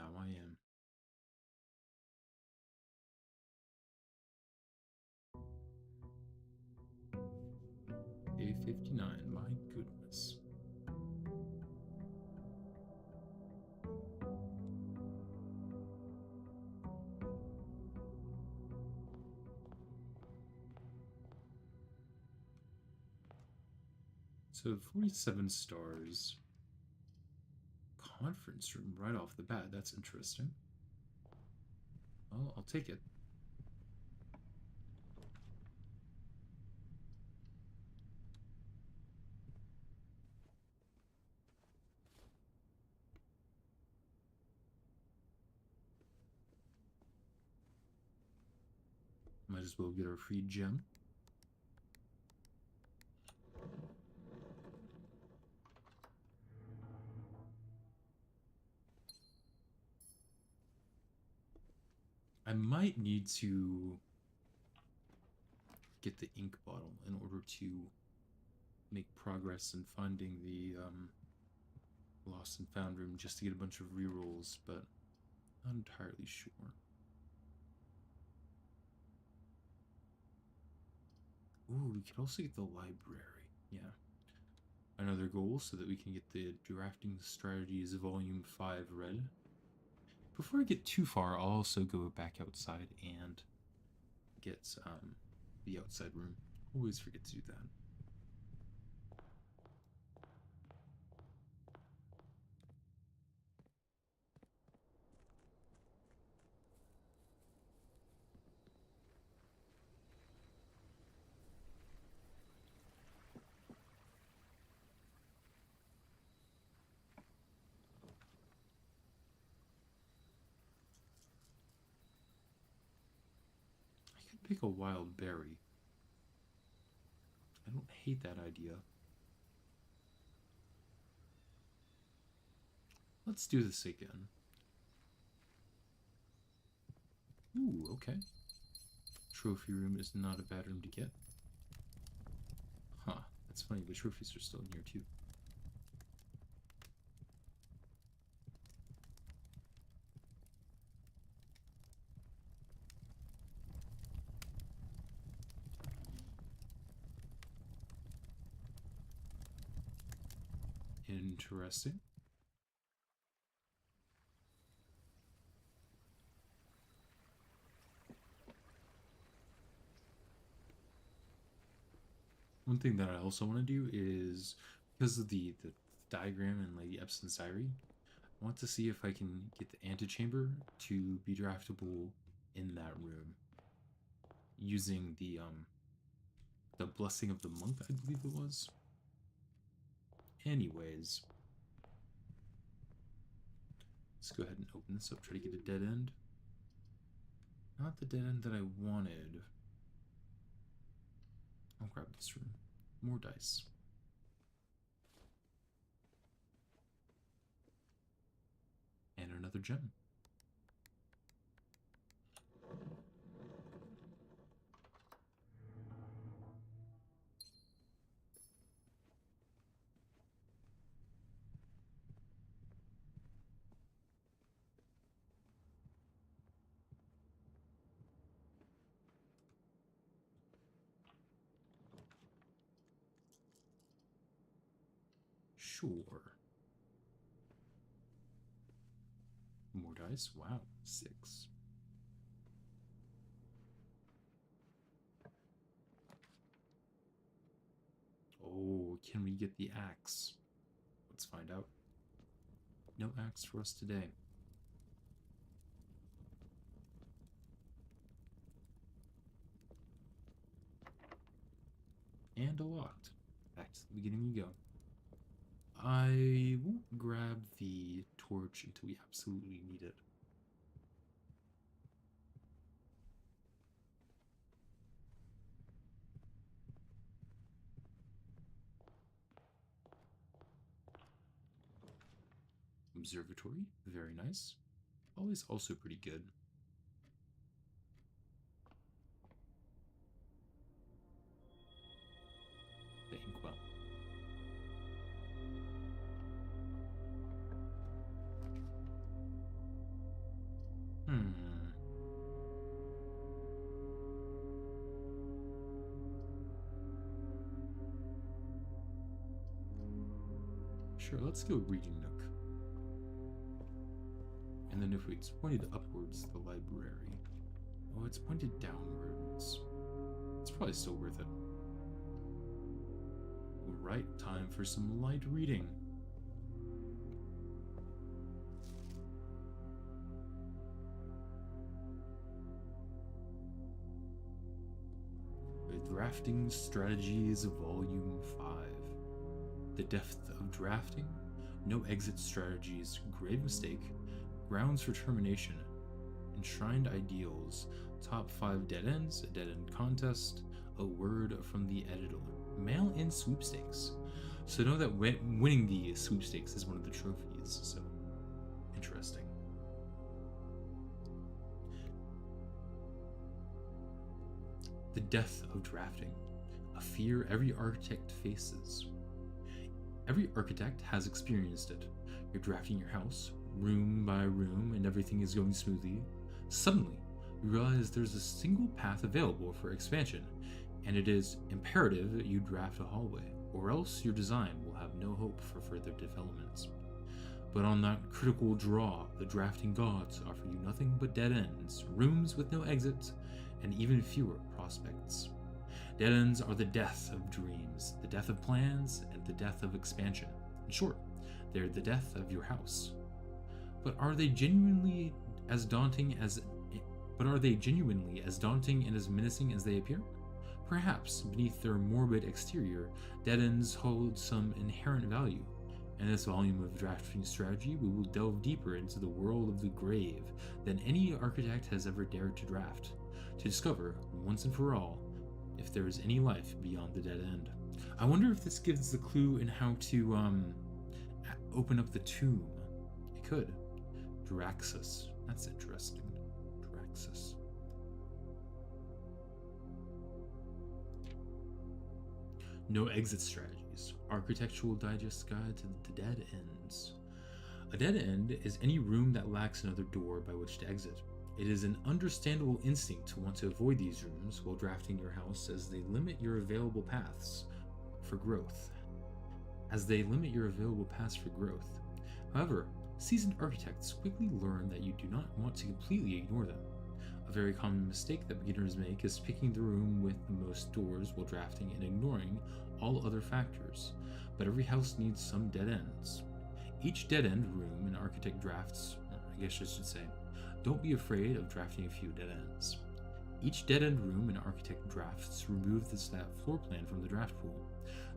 Now I am. A59, my goodness. So 47 stars. Conference room right off the bat. That's interesting. Well, I'll take it. Might as well get our free gem. I might need to get the ink bottle in order to make progress in finding the lost and found room just to get a bunch of rerolls, but not entirely sure. Ooh, we could also get the library. Yeah. Another goal so that we can get the Drafting Strategies Volume 5 read. Before I get too far, I'll also go back outside and get the outside room. Always forget to do that. I could pick a wild berry. I don't hate that idea. Let's do this again. Ooh, okay. Trophy room is not a bad room to get. Huh, that's funny, the trophies are still in here too. Interesting. One thing that I also want to do is, because of the diagram in Lady Epson's diary, I want to see if I can get the antechamber to be draftable in that room using the blessing of the monk, I believe it was. Anyways, let's go ahead and open this up, try to get a dead end. Not the dead end that I wanted. I'll grab this room. More dice. And another gem. Sure. More dice. Wow. 6. Oh, can we get the axe? Let's find out. No axe for us today. And a locked. Back to the beginning we go. I won't grab the torch until we absolutely need it. Observatory, very nice. Always also pretty good. The inkwell. Hmm. Sure, let's go reading nook. And then if it's pointed upwards, the library. Oh, it's pointed downwards. It's probably still worth it. Alright, time for some light reading. The Drafting Strategies, Volume 5. The Depth of Drafting, No Exit Strategies, Grave Mistake, Grounds for Termination, Enshrined Ideals, Top 5 Dead Ends, a Dead End Contest, a Word from the Editor, Mail-in Sweepstakes. So know that winning the sweepstakes is one of the trophies, so interesting. The Death of Drafting, a fear every architect faces. Every architect has experienced it. You're drafting your house, room by room, and everything is going smoothly. Suddenly, you realize there's a single path available for expansion, and it is imperative that you draft a hallway, or else your design will have no hope for further developments. But on that critical draw, the drafting gods offer you nothing but dead ends, rooms with no exits, and even fewer prospects. Dead ends are the death of dreams, the death of plans, and the death of expansion. In short, they're the death of your house. But are they genuinely as daunting and as menacing as they appear? Perhaps beneath their morbid exterior, dead ends hold some inherent value. In this volume of drafting strategy, we will delve deeper into the world of the grave than any architect has ever dared to draft, to discover, once and for all, if there is any life beyond the dead end. I wonder if this gives the clue in how to open up the tomb. It could. Draxus. That's interesting. Draxus. No exit strategies. Architectural Digest Guide to the Dead Ends. A dead end is any room that lacks another door by which to exit. It is an understandable instinct to want to avoid these rooms while drafting your house as they limit your available paths for growth. However, seasoned architects quickly learn that you do not want to completely ignore them. A very common mistake that beginners make is picking the room with the most doors while drafting and ignoring all other factors, but every house needs some dead ends. Each dead end room an architect drafts, I guess I should say, don't be afraid of drafting a few dead ends. Each dead end room an architect drafts removes that floor plan from the draft pool.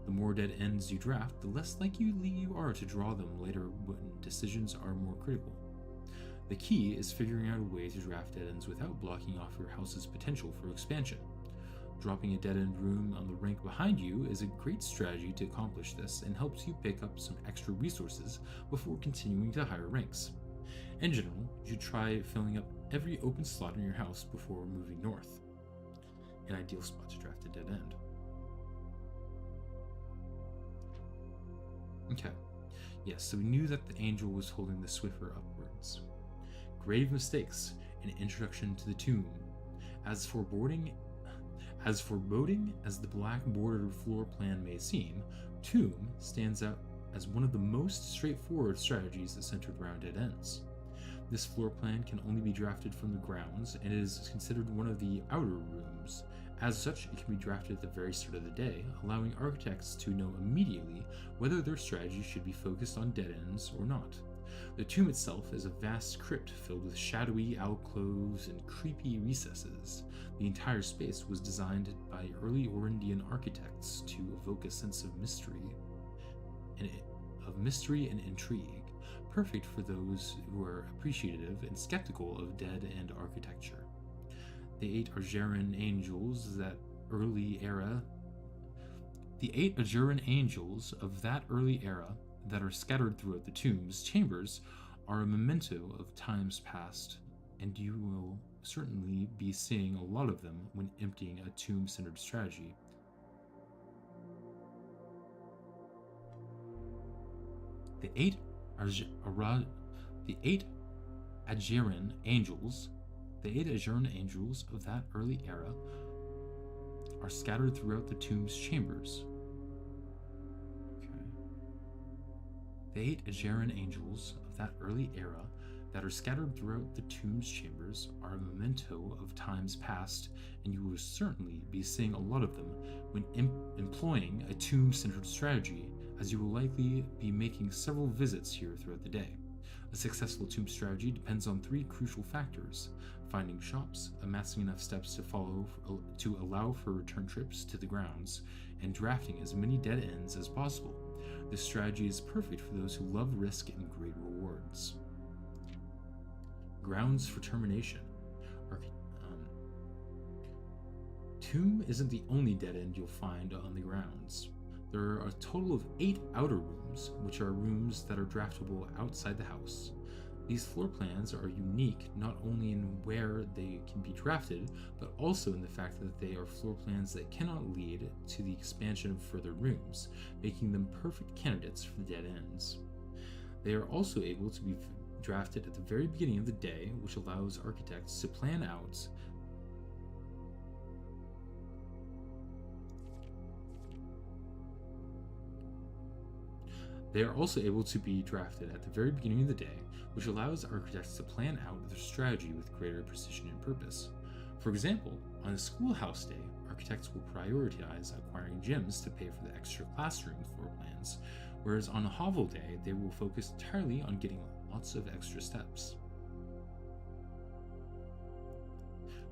The more dead ends you draft, the less likely you are to draw them later when decisions are more critical. The key is figuring out a way to draft dead ends without blocking off your house's potential for expansion. Dropping a dead end room on the rank behind you is a great strategy to accomplish this and helps you pick up some extra resources before continuing to higher ranks. In general, you should try filling up every open slot in your house before moving north. An ideal spot to draft a dead end. Okay, yes, so we knew that the angel was holding the Swiffer upwards. Grave mistakes, an introduction to the tomb. As foreboding as the black bordered floor plan may seem, tomb stands out as one of the most straightforward strategies centered around dead ends. This floor plan can only be drafted from the grounds and is considered one of the outer rooms. As such, it can be drafted at the very start of the day, allowing architects to know immediately whether their strategy should be focused on dead ends or not. The tomb itself is a vast crypt filled with shadowy alcoves and creepy recesses. The entire space was designed by early Orindian architects to evoke a sense of mystery and intrigue, perfect for those who are appreciative and skeptical of dead end architecture. The eight Ajuran angels of that early era that are scattered throughout the tomb's chambers are a memento of times past, and you will certainly be seeing a lot of them when emptying a tomb-centered strategy. The eight Aegeran angels, the 8 Aegeran angels of that early era, are scattered throughout the tomb's chambers. Okay. The 8 Aegeran angels of that early era that are scattered throughout the tomb's chambers are a memento of times past, and you will certainly be seeing a lot of them when employing a tomb-centered strategy, as you will likely be making several visits here throughout the day. A successful tomb strategy depends on 3 crucial factors: finding shops, amassing enough steps to allow for return trips to the grounds, and drafting as many dead ends as possible. This strategy is perfect for those who love risk and great rewards. Grounds for termination. Tomb isn't the only dead end you'll find on the grounds. There are a total of 8 outer rooms, which are rooms that are draftable outside the house. These floor plans are unique not only in where they can be drafted, but also in the fact that they are floor plans that cannot lead to the expansion of further rooms, making them perfect candidates for dead ends. They are also able to be drafted at the very beginning of the day, which allows architects to plan out They are also able to be drafted at the very beginning of the day, which allows architects to plan out their strategy with greater precision and purpose. For example, on a schoolhouse day, architects will prioritize acquiring gyms to pay for the extra classroom floor plans, whereas on a hovel day, they will focus entirely on getting lots of extra steps.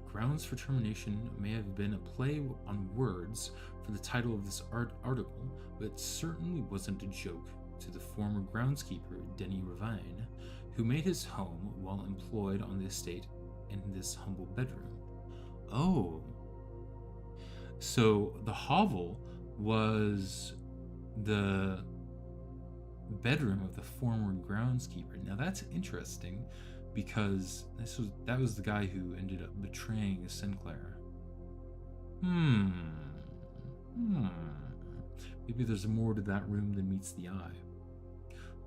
Grounds for termination may have been a play on words for the title of this article, but it certainly wasn't a joke to the former groundskeeper Denny Ravine, who made his home while employed on the estate in this humble bedroom. Oh, so the hovel was the bedroom of the former groundskeeper. Now that's interesting, because that was the guy who ended up betraying Sinclair. Maybe there's more to that room than meets the eye.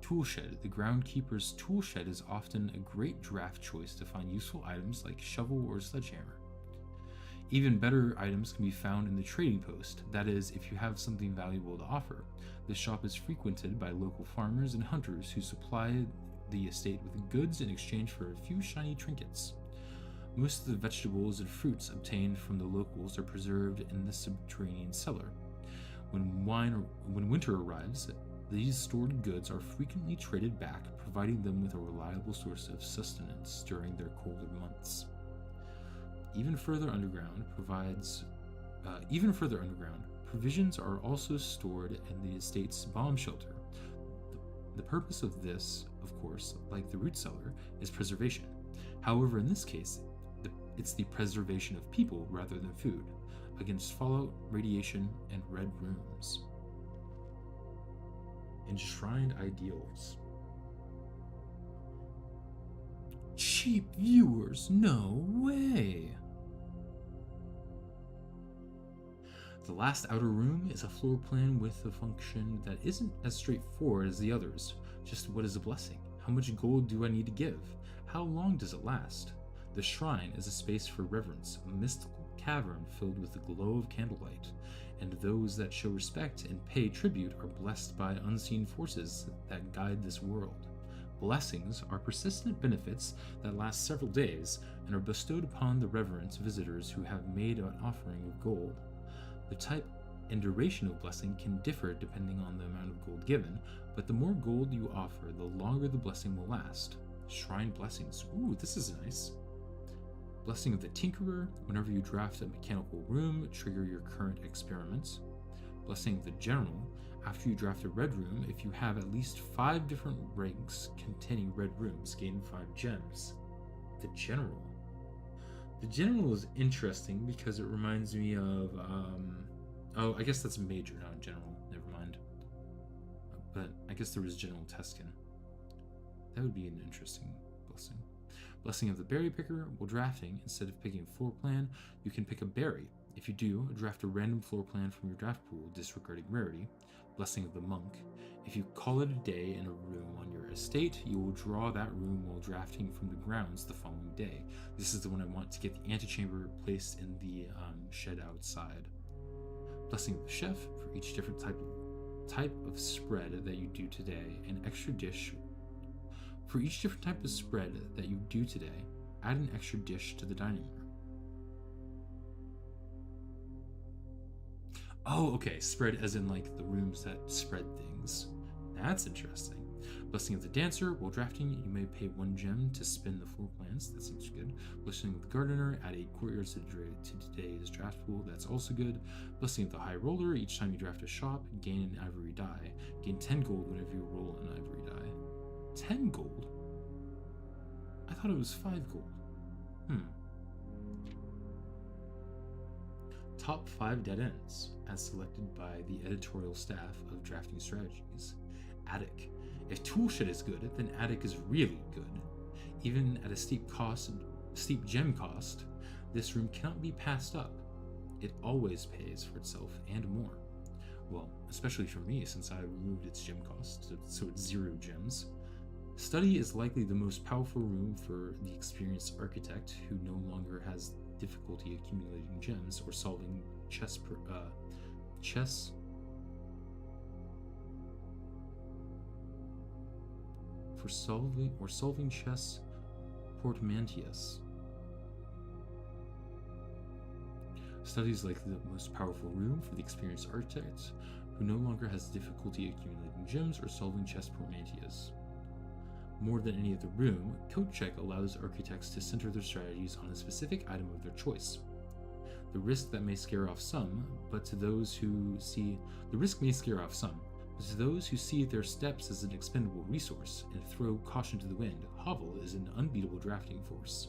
Toolshed. The groundkeeper's toolshed is often a great draft choice to find useful items like shovel or sledgehammer. Even better items can be found in the trading post, that is, if you have something valuable to offer. This shop is frequented by local farmers and hunters who supply the estate with goods in exchange for a few shiny trinkets. Most of the vegetables and fruits obtained from the locals are preserved in the subterranean cellar. When winter arrives, these stored goods are frequently traded back, providing them with a reliable source of sustenance during their colder months. Even further underground, provisions are also stored in the estate's bomb shelter. The purpose of this, of course, like the root cellar, is preservation. However, in this case, it's the preservation of people rather than food, against fallout, radiation, and red rooms. Enshrined ideals. Cheap viewers, no way! The last outer room is a floor plan with a function that isn't as straightforward as the others. Just what is a blessing? How much gold do I need to give? How long does it last? The shrine is a space for reverence, a mystical cavern filled with the glow of candlelight, and those that show respect and pay tribute are blessed by unseen forces that guide this world. Blessings are persistent benefits that last several days and are bestowed upon the reverent visitors who have made an offering of gold. The type and duration of blessing can differ depending on the amount of gold given, but the more gold you offer, the longer the blessing will last. Shrine blessings. Ooh, this is nice. Blessing of the Tinkerer. Whenever you draft a mechanical room, trigger your current experiments. Blessing of the General. After you draft a red room, if you have at least 5 different ranks containing red rooms, gain 5 gems. The General. The General is interesting because it reminds me of, oh, I guess that's Major, not General. Never mind. But I guess there was General Teskin. That would be an interesting blessing. Blessing of the Berry Picker. While drafting, instead of picking a floor plan, you can pick a berry. If you do, draft a random floor plan from your draft pool, disregarding rarity. Blessing of the Monk. If you call it a day in a room on your estate, you will draw that room while drafting from the grounds the following day. This is the one I want to get the antechamber placed in the shed outside. Blessing of the Chef. For each different type of spread that you do today, an extra dish. For each different type of spread that you do today, add an extra dish to the dining room. Oh, okay. Spread as in like the rooms that spread things. That's interesting. Blessing of the Dancer. While drafting, you may pay 1 gem to spin the floor plans. That seems good. Blessing of the Gardener. Add 8 courtyards to today's draft pool. That's also good. Blessing of the High Roller. Each time you draft a shop, gain an ivory die. Gain 10 gold whenever you roll an ivory die. 10 gold? I thought it was 5 gold. Top 5 dead ends, as selected by the editorial staff of Drafting Strategies. Attic. If Toolshed is good, then Attic is really good. Even at a steep gem cost, this room cannot be passed up. It always pays for itself and more. Well, especially for me, since I removed its gem cost, so it's 0 gems. Study is likely the most powerful room for the experienced architect who no longer has difficulty accumulating gems or solving solving chess portmanteaus. Study is likely the most powerful room for the experienced architect who no longer has difficulty accumulating gems or solving chess portmanteaus. More than any other room, Code Check allows architects to center their strategies on a specific item of their choice. The risk may scare off some, but to those who see their steps as an expendable resource and throw caution to the wind, Hovel is an unbeatable drafting force.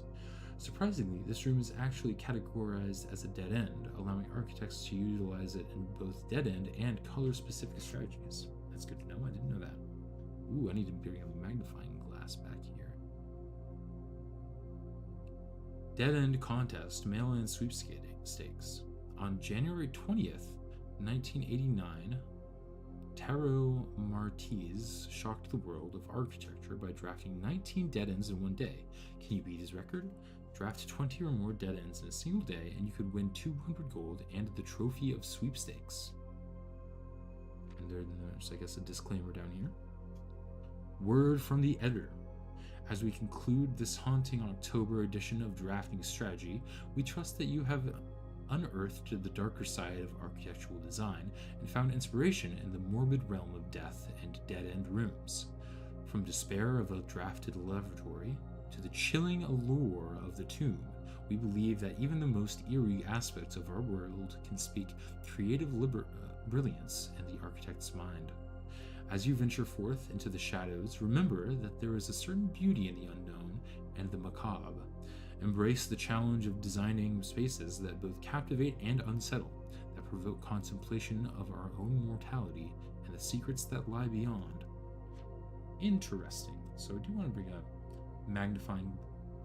Surprisingly, this room is actually categorized as a dead end, allowing architects to utilize it in both dead end and color-specific strategies. That's good to know. I didn't know that. Ooh, I need to bring a magnifying glass back here. Dead End Contest Mail-In Sweepstakes. On January 20th, 1989, Taro Martiz shocked the world of architecture by drafting 19 dead ends in one day. Can you beat his record? Draft 20 or more dead ends in a single day, and you could win 200 gold and the Trophy of Sweepstakes. And there's, I guess, a disclaimer down here. Word from the editor. As we conclude this haunting October edition of Drafting Strategy, we trust that you have unearthed the darker side of architectural design and found inspiration in the morbid realm of death and dead-end rooms. From despair of a drafted lavatory to the chilling allure of the tomb, we believe that even the most eerie aspects of our world can speak creative brilliance in the architect's mind. As you venture forth into the shadows, remember that there is a certain beauty in the unknown and the macabre. Embrace the challenge of designing spaces that both captivate and unsettle, that provoke contemplation of our own mortality and the secrets that lie beyond. Interesting. So I do want to bring a magnifying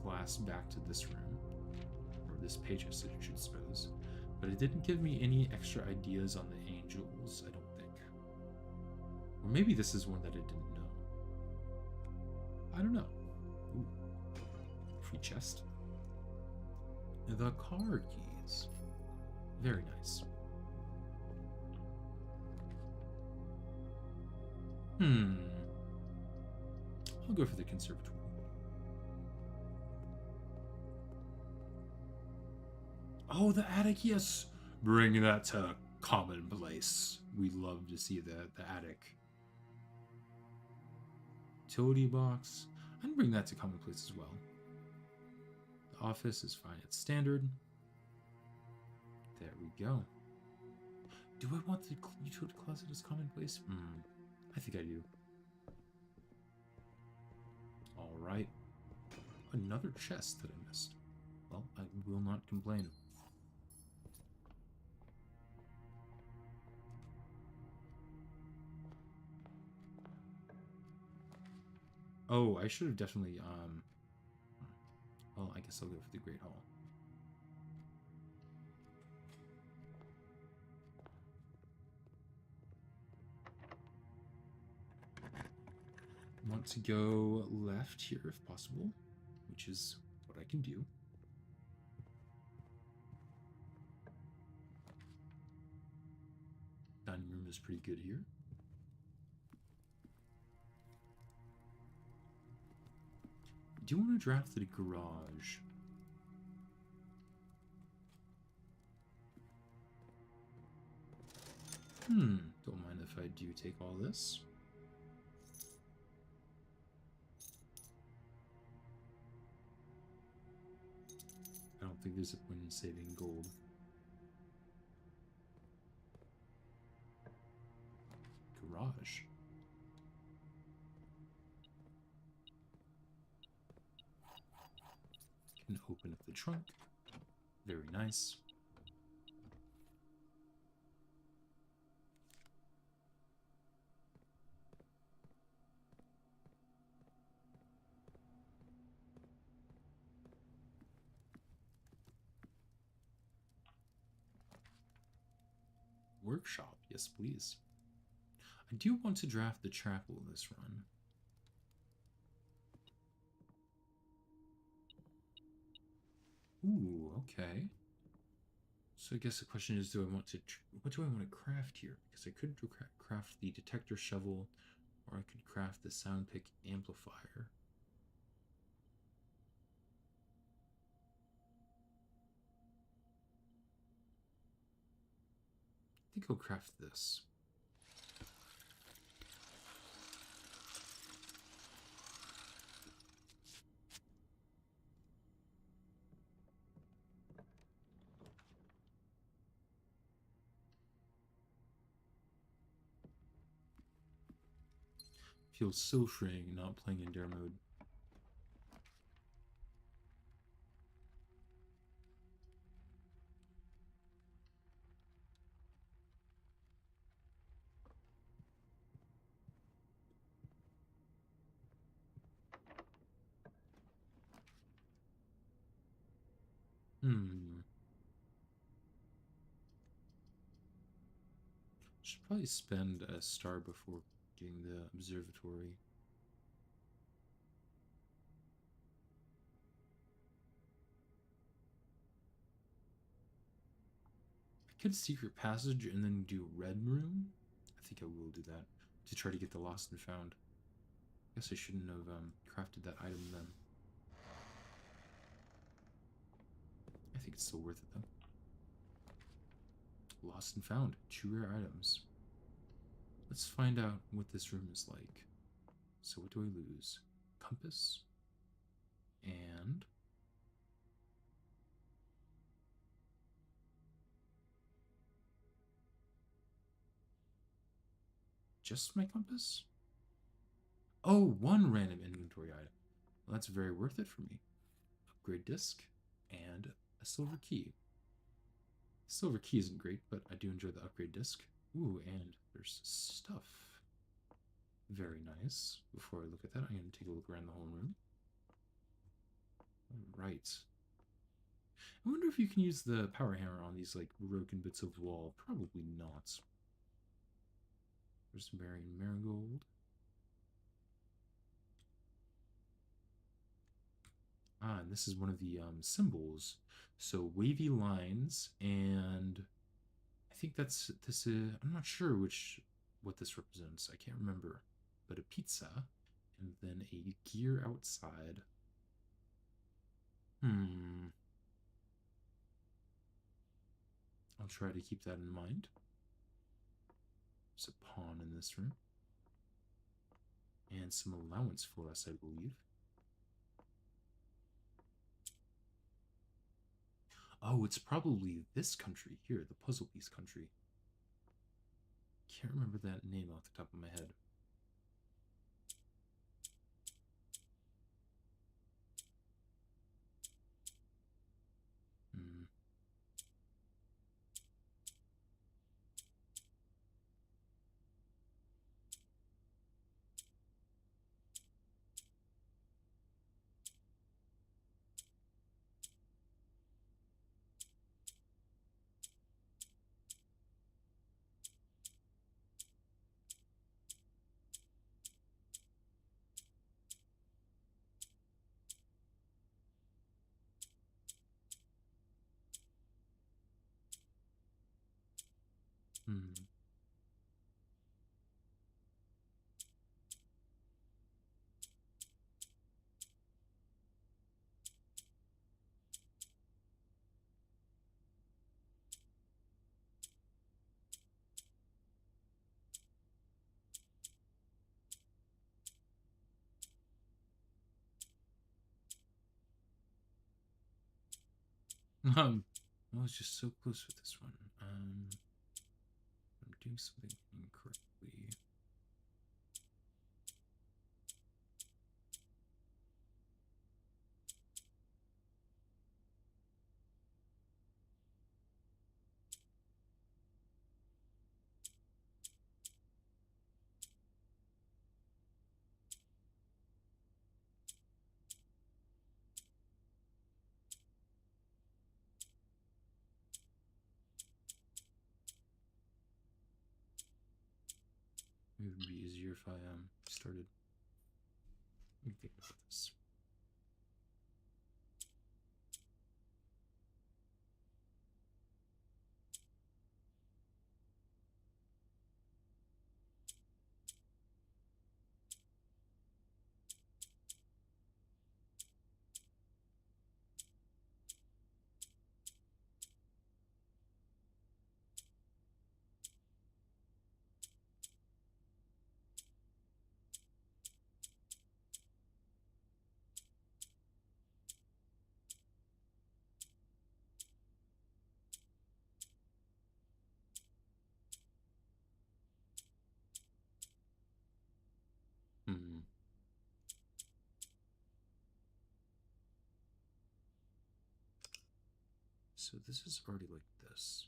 glass back to this room, or this page, I should suppose, but it didn't give me any extra ideas on the angels, I don't think. Or maybe this is one that I didn't know. I don't know. Ooh. Free chest. The car keys. Very nice. I'll go for the conservatory. Oh, the attic, yes! Bring that to commonplace. We love to see the attic. Utility box. I can bring that to commonplace as well. The office is fine. It's standard. There we go. Do I want the utility closet as commonplace? I think I do. Alright. Another chest that I missed. Well, I will not complain. Oh, I should have definitely, well, I guess I'll go for the Great Hall. want to go left here if possible, which is what I can do. Dining room is pretty good here. I do want to draft the garage. Don't mind if I do take all this. I don't think there's a point in saving gold. Garage. Can open up the trunk. Very nice. Workshop, yes please. I do want to draft the chapel this run. Ooh, okay. So I guess the question is, what do I want to craft here? Because I could craft the detector shovel, or I could craft the sound pick amplifier. I think I'll craft this. Feels so freeing not playing in dare mode. Should probably spend a star before doing the observatory. I could secret passage and then do red room. I think I will do that to try to get the lost and found. I guess I shouldn't have crafted that item then. I think it's still worth it though. Lost and found, 2 rare items. Let's find out what this room is like. So what do I lose? Compass. And just my compass? Oh, 1 random inventory item. Well, that's very worth it for me. Upgrade disc and a silver key. Silver key isn't great, but I do enjoy the upgrade disc. Ooh, and there's stuff. Very nice. Before I look at that, I'm going to take a look around the whole room. Right. I wonder if you can use the power hammer on these like broken bits of wall. Probably not. There's Marion Marigold. Ah, and this is one of the symbols. So wavy lines, and I think that's this. I'm not sure what this represents. I can't remember, but a pizza, and then a gear outside. I'll try to keep that in mind. There's a pawn in this room, and some allowance for us, I believe. Oh, it's probably this country here, the puzzle piece country. Can't remember that name off the top of my head. Hmm. I was just so close with this one. I'm doing something incorrectly. It would be easier if I started thinking about this. Hmm. So this is already like this.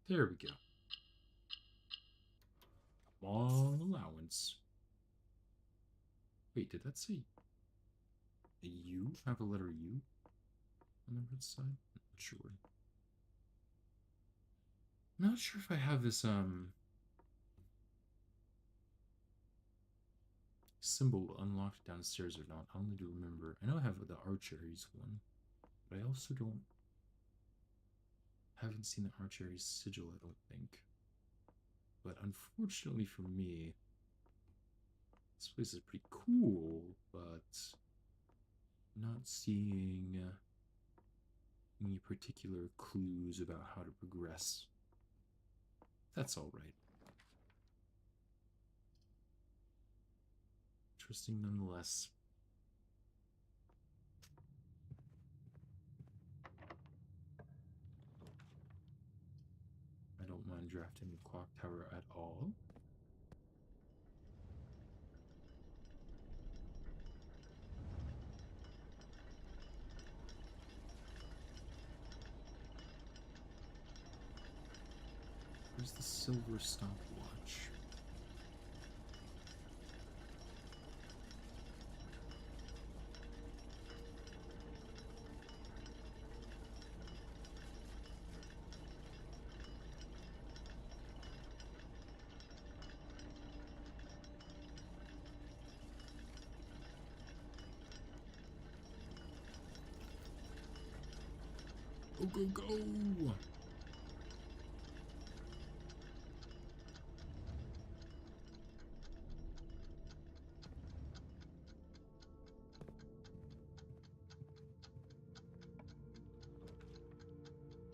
There we go. Come on, allowance. Wait, did that say a U? Have a letter U on the red side? Not sure. I'm not sure if I have this symbol unlocked downstairs or not. I only do remember. I know I have the Archeries one, but I also haven't seen the Archeries sigil, I don't think. But unfortunately for me, this place is pretty cool, but not seeing any particular clues about how to progress. That's all right. Interesting nonetheless. I don't mind drafting the clock tower at all. Where's the silver stopwatch? Go, go, go!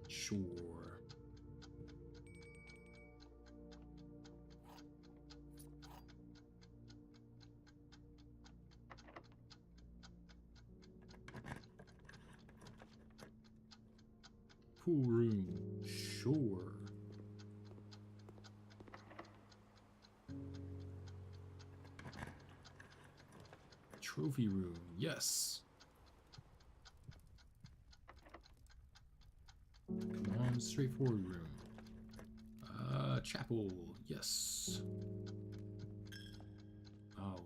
Sure. Pool room. Sure. Trophy room. Yes. Come on, straightforward room. Chapel. Yes. Oh,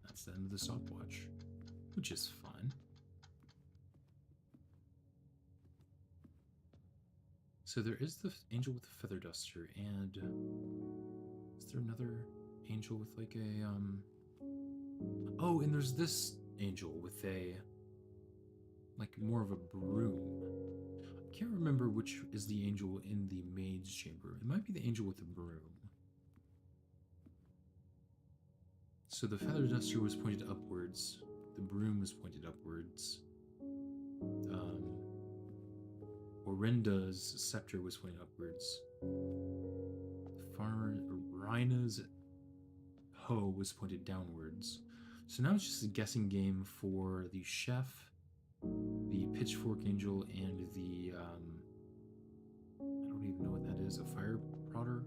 that's the end of the stopwatch, which is fun. So there is the angel with the feather duster, and is there another angel with like a Oh, and there's this angel with a like more of a broom. I can't remember which is the angel in the maid's chamber. It might be the angel with the broom. So the feather duster was pointed upwards. The broom was pointed upwards. Orinda's scepter was pointed upwards. Farmer Rhina's hoe was pointed downwards. So now it's just a guessing game for the chef, the pitchfork angel, and the I don't even know what that is, a fire prodder.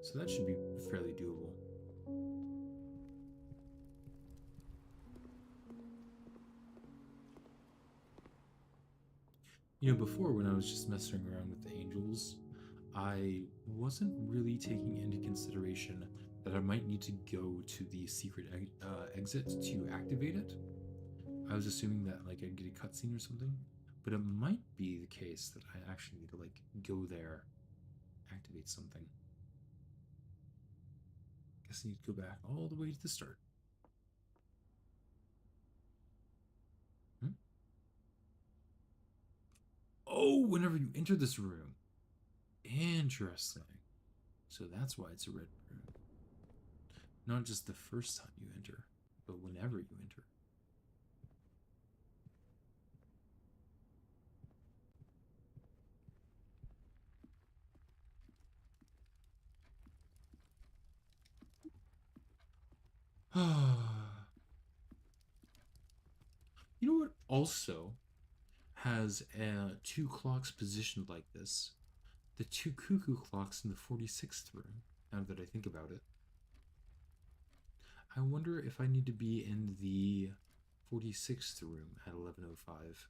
So that should be fairly doable. You know, before when I was just messing around with the angels, I wasn't really taking into consideration that I might need to go to the secret exit to activate it. I was assuming that like I'd get a cutscene or something, but it might be the case that I actually need to like go there, activate something. Guess I need to go back all the way to the start. Oh, whenever you enter this room. Interesting. So that's why it's a red room. Not just the first time you enter, but whenever you enter. You know what also has two clocks positioned like this? The two cuckoo clocks in the 46th room, now that I think about it. I wonder if I need to be in the 46th room at 11:05.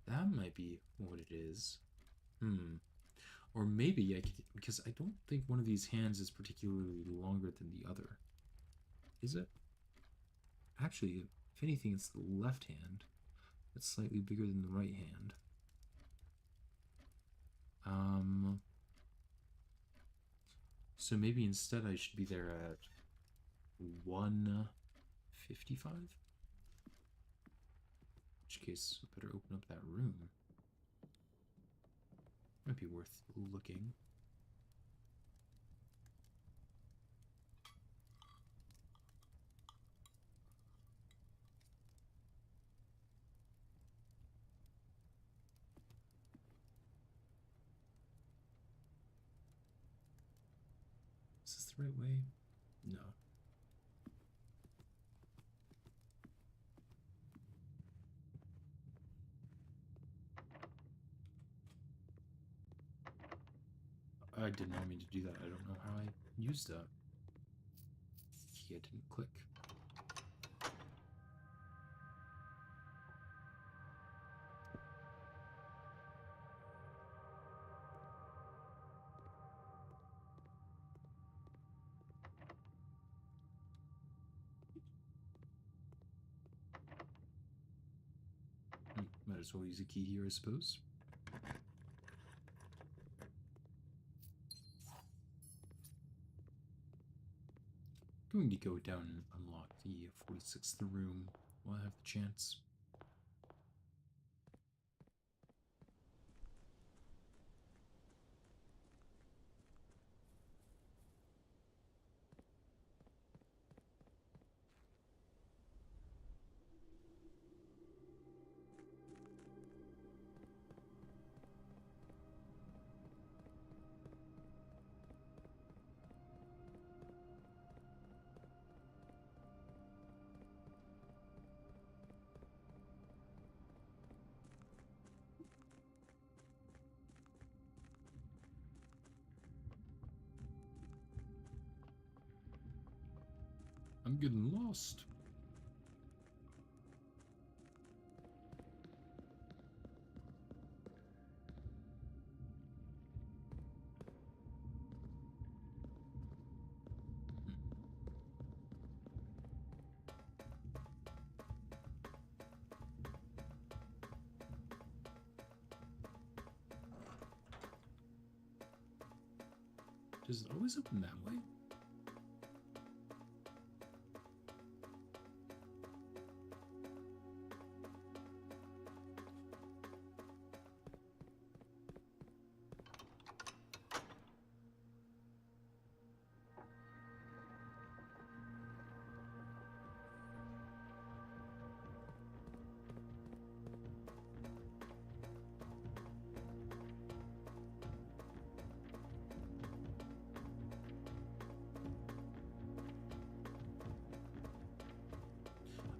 That might be what it is. Or maybe I could, because I don't think one of these hands is particularly longer than the other. Is it? Actually, if anything, it's the left hand. It's slightly bigger than the right hand. So maybe instead I should be there at 1:55? In which case, I better open up that room. Might be worth looking. Is this the right way? No. I did not mean to do that. I don't know how I used that. Key I didn't click. Might as well use a key here, I suppose. Going to go down and unlock the 46th room while I have the chance. I'm getting lost. Does it always open that way?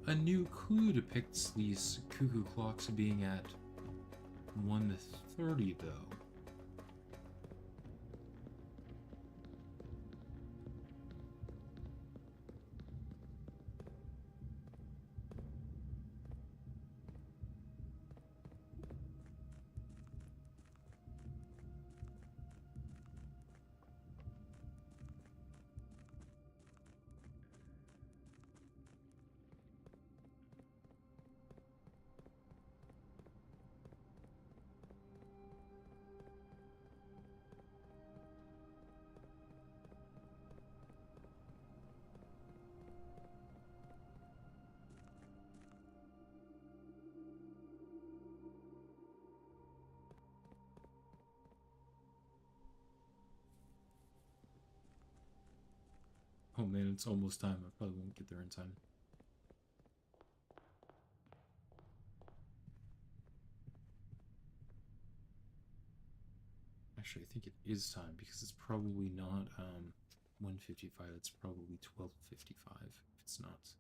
A new clue depicts these cuckoo clocks being at 1:30 though. Oh man, it's almost time. I probably won't get there in time. Actually, I think it is time because it's probably not 1:55. It's probably 12:55. If it's not,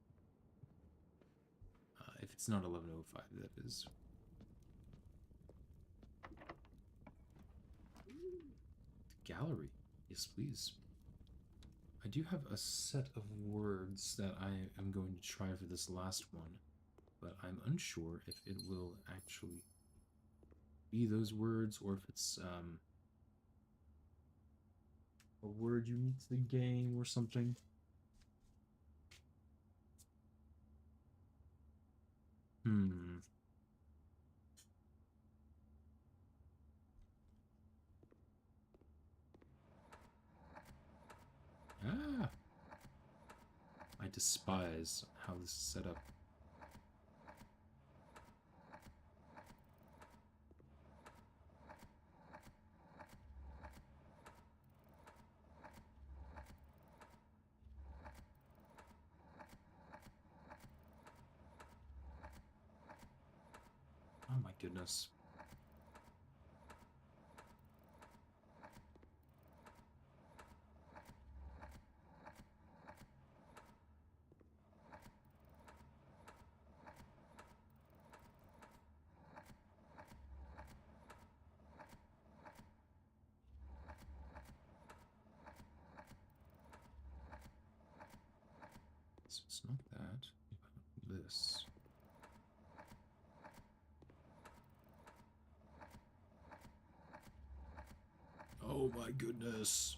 if it's not 11:05, that is. The gallery, yes, please. I do have a set of words that I am going to try for this last one, but I'm unsure if it will actually be those words or if it's a word unique to the game or something. Ah! I despise how this is set up. Oh my goodness. So it's not that. This. Oh my goodness.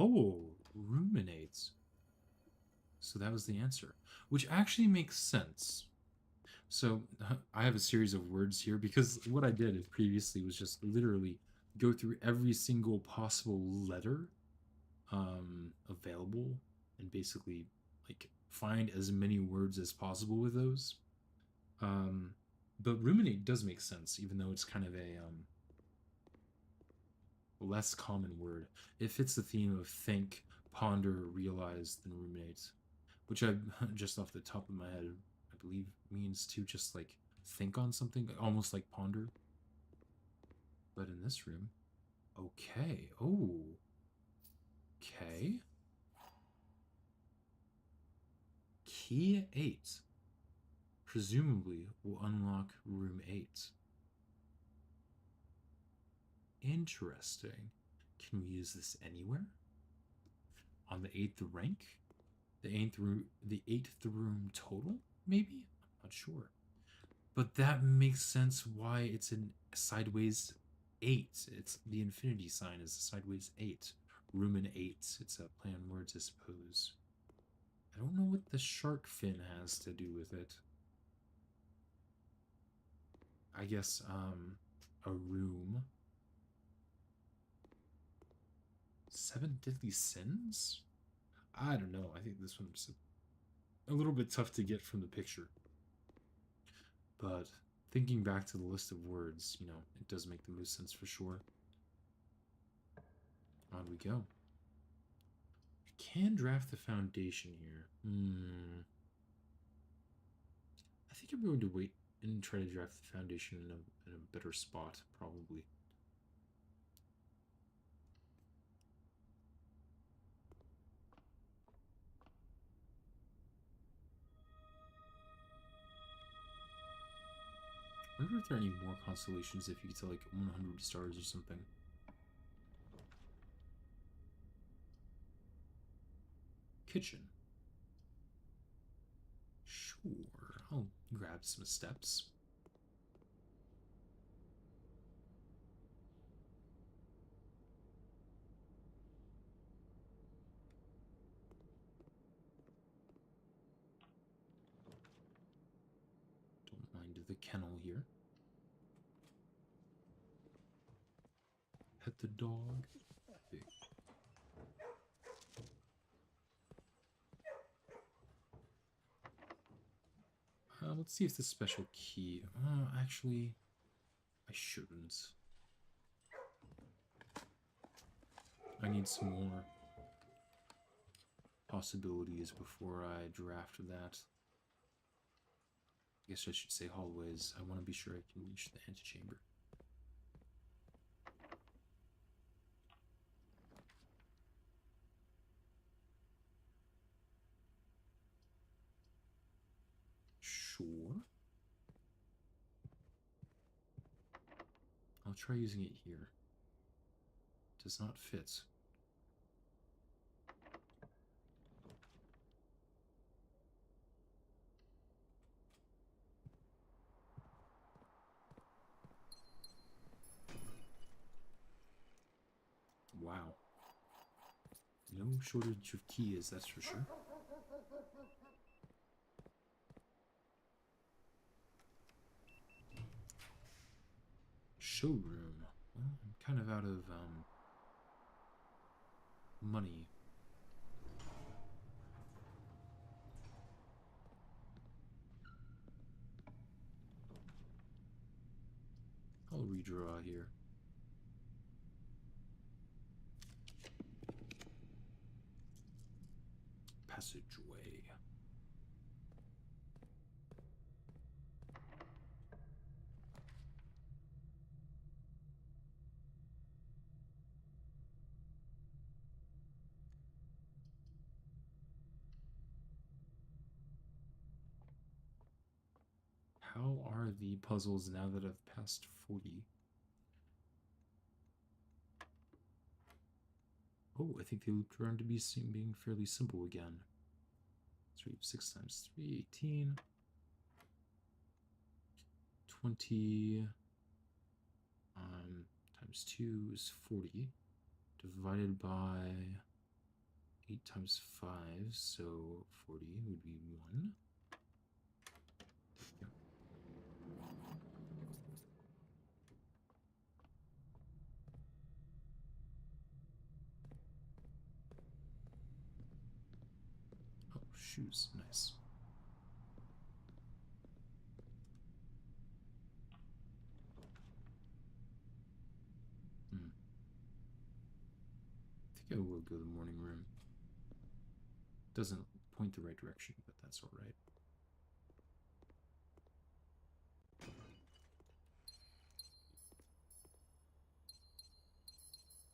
Oh, ruminates. So that was the answer, which actually makes sense. So I have a series of words here because what I did previously was just literally go through every single possible letter available and basically like find as many words as possible with those. Um, but ruminate does make sense, even though it's kind of a less common word. It fits the theme of think, ponder, realize, then ruminate, which I just off the top of my head, I believe means to just like think on something, almost like ponder. But in this room, okay. Oh, okay. Key 8 presumably will unlock room 8. Interesting. Can we use this anywhere? On the 8th rank? The eighth room total? Maybe? I'm not sure. But that makes sense why it's in sideways 8. It's the infinity sign is a sideways 8. Room in 8. It's a play on words, I suppose. I don't know what the shark fin has to do with it. I guess a room. 7 deadly sins? I don't know. I think this one's a little bit tough to get from the picture. But thinking back to the list of words, it does make the most sense for sure. On we go. I can draft the foundation here. I think I'm going to wait and try to draft the foundation in a better spot, probably. I wonder if there are any more constellations if you get to like 100 stars or something. Kitchen. Sure, I'll grab some steps. Don't mind the kennel here. Pet the dog. Big. Let's see if the special key... actually, I shouldn't. I need some more possibilities before I draft that. I guess I should say hallways. I want to be sure I can reach the antechamber. Sure. I'll try using it here. Does not fit. Wow. No shortage of keys, that's for sure. Showroom. Well, I'm kind of out of money. I'll redraw here. Passageway. How are the puzzles now that I've passed 40? Oh, I think they looped around to being fairly simple again. So we have 6 times 3, 18. 20 times 2 is 40. Divided by 8 times 5, so 40 would be 1. There we go. shoes. Nice. I think I will go to the morning room. Doesn't point the right direction, but that's alright.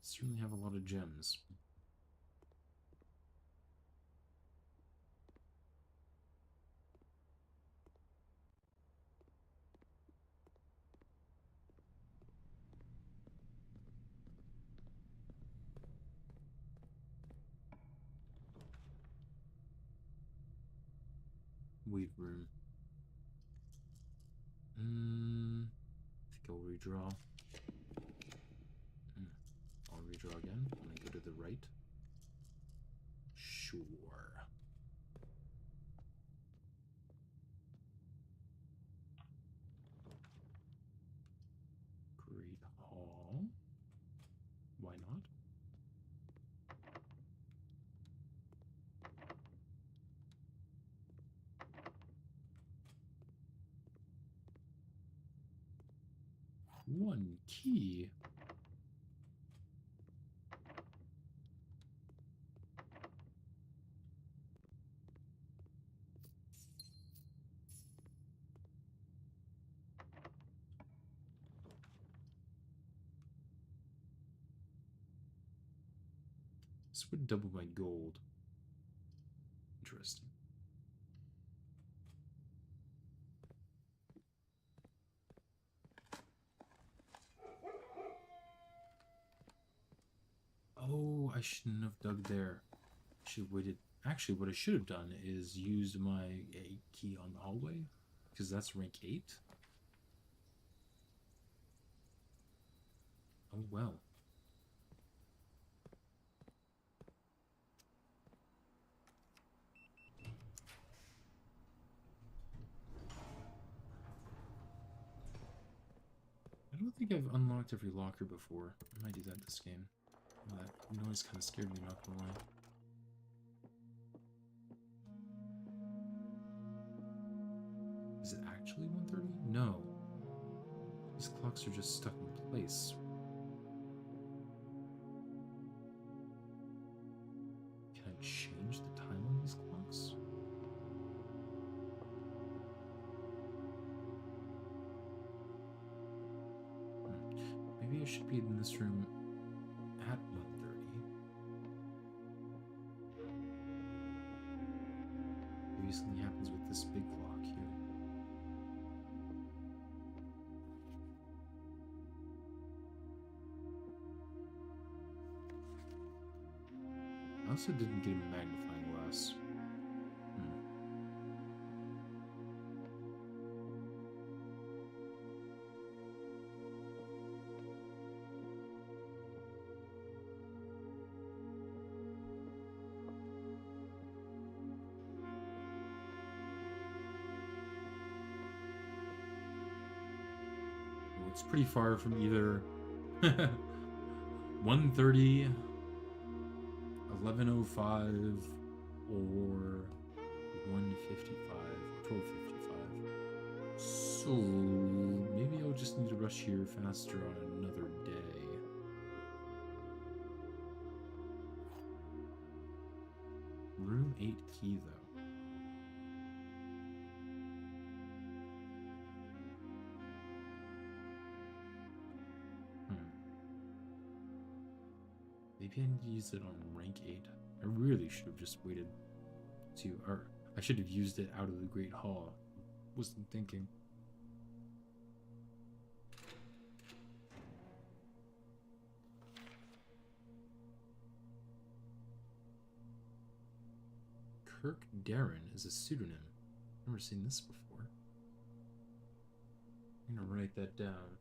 Certainly have a lot of gems. Weight room. I think I'll redraw. I'll redraw again when I go to the right. Sure. Great Hall. Why not? One key. This would double my gold. Interesting. Oh, I shouldn't have dug there. I should have waited. Actually, what I should have done is used my key on the hallway, because that's rank 8. Oh well. I don't think I've unlocked every locker before. I might do that this game. That noise kind of scared me, not gonna lie. Is it actually 1:30? No. These clocks are just stuck in place. Can I change the time on these clocks? Maybe I should be in this room at 1:30. Maybe something happens with this big clock here. I also didn't get a magnifying glass. Well, it's pretty far from either 1:30, 11:05, or 1:55, 12:55. So maybe I'll just need to rush here faster on another day. Room 8 key, though. Maybe I need to use it on rank 8. I really should have just waited to, or I should have used it out of the Great Hall. Wasn't thinking. Kirk Darren is a pseudonym. Never seen this before. I'm gonna write that down.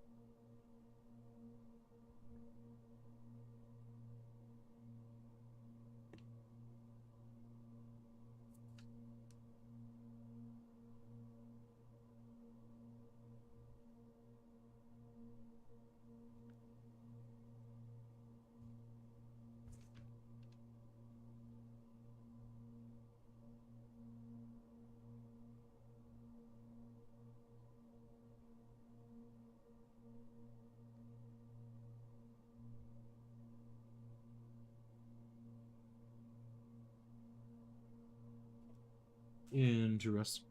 Interesting.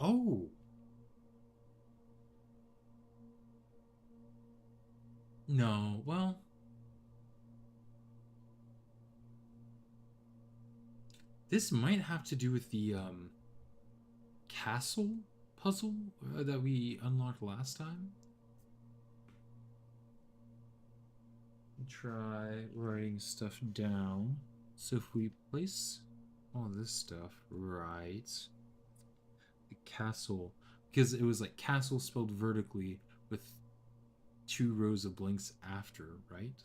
Oh. No, well, this might have to do with the castle puzzle that we unlocked last time. Try writing stuff down. So if we place all this stuff right, the castle, because it was like castle spelled vertically with 2 rows of blanks after, right?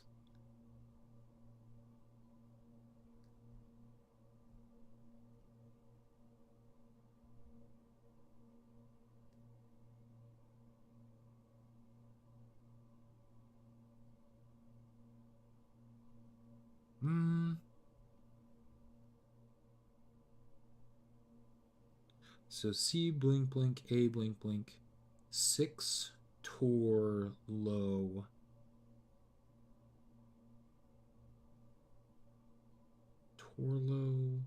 Hmm. So C blink blink, A blink blink, 6 Tor low. Torlo.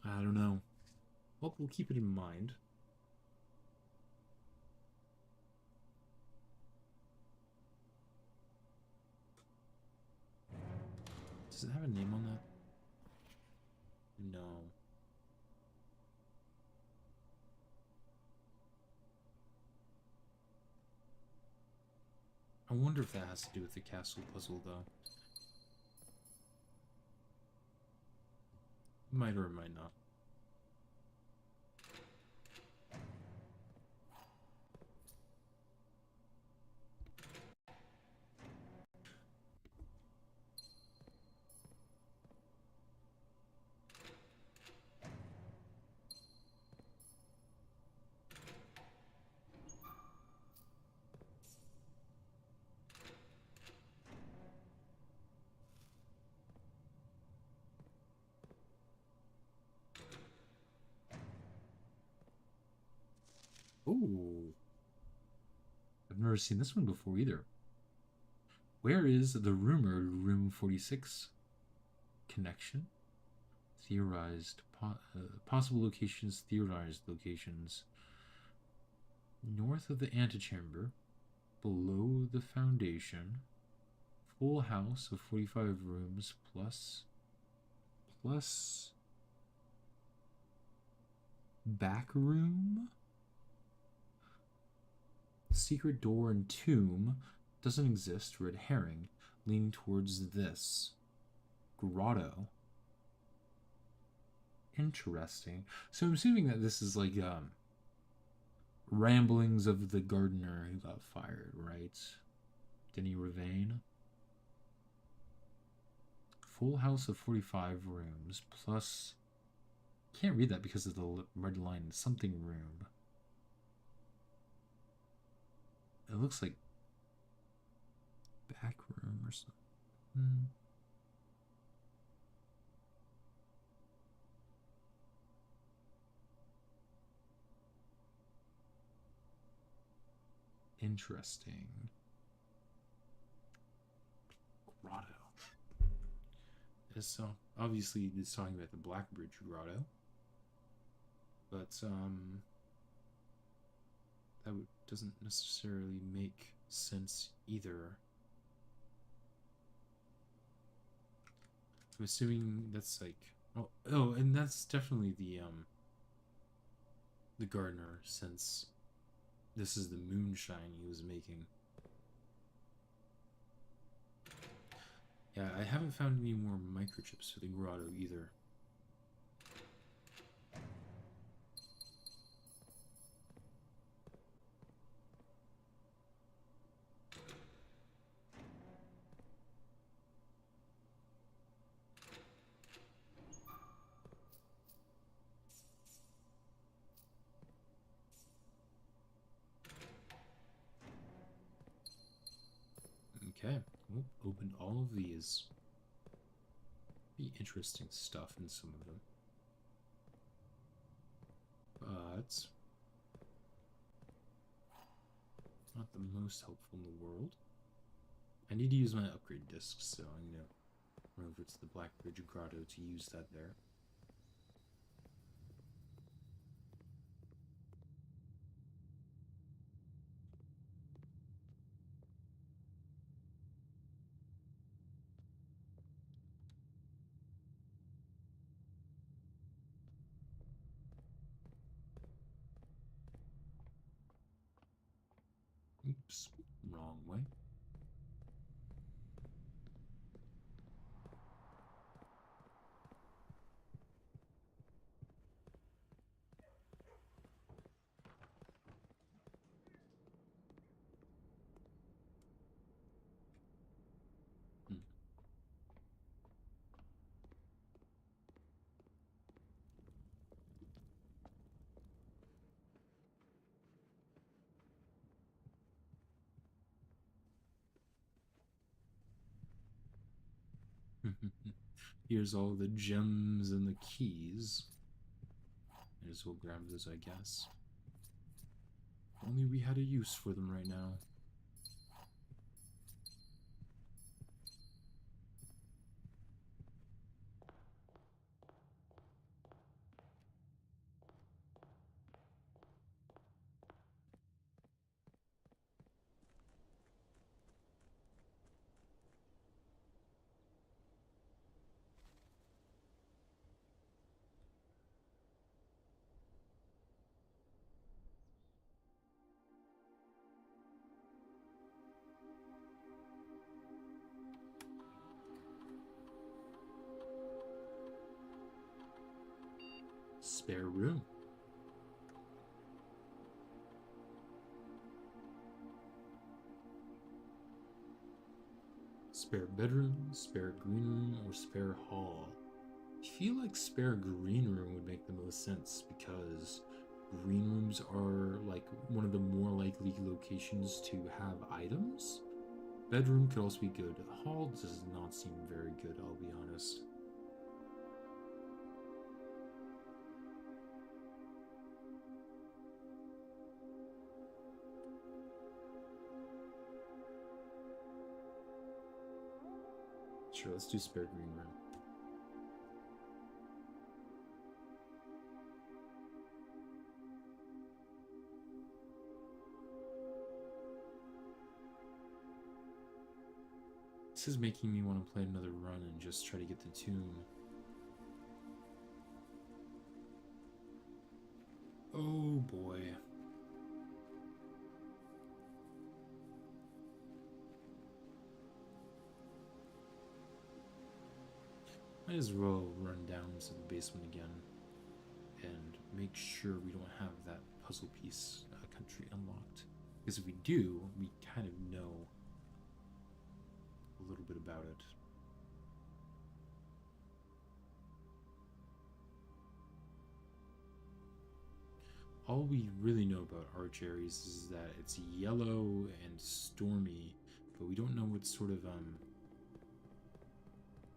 I don't know. Well, we'll keep it in mind. Does it have a name on that? No. I wonder if that has to do with the castle puzzle, though. Might or might not. Oh, I've never seen this one before either. Where is the rumored Room 46 connection? Theorized possible locations. Theorized locations. North of the antechamber, below the foundation. Full house of 45 rooms plus back room. Secret door and tomb doesn't exist. Red herring. Leaning towards this grotto. Interesting. So I'm assuming that this is like ramblings of the gardener who got fired, right? Denny Ravane. Full house of 45 rooms plus. Can't read that because of the red line. Something room. It looks like back room or something. Interesting. Grotto. So obviously it's talking about the Blackbridge Grotto, but that doesn't necessarily make sense either. I'm assuming that's like oh, and that's definitely the gardener, since this is the moonshine he was making. Yeah, I haven't found any more microchips for the grotto either. Okay, well, opened all of these. Be interesting stuff in some of them. But not the most helpful in the world. I need to use my upgrade discs, so I'm gonna run over to the Blackbridge Grotto to use that there. Oops, wrong way. Hmm. Here's all the gems and the keys. Might as well grab those, I guess. If only we had a use for them right now. Spare room. Spare bedroom, spare green room, or spare hall. I feel like spare green room would make the most sense because green rooms are like one of the more likely locations to have items. Bedroom could also be good. Hall does not seem very good, I'll be honest. Sure, let's do spare green room. This is making me want to play another run and just try to get the tomb. Oh boy. Might as well run down to the basement again and make sure we don't have that puzzle piece country unlocked. Because if we do, we kind of know a little bit about it. All we really know about Arch Ares is that it's yellow and stormy, but we don't know what sort of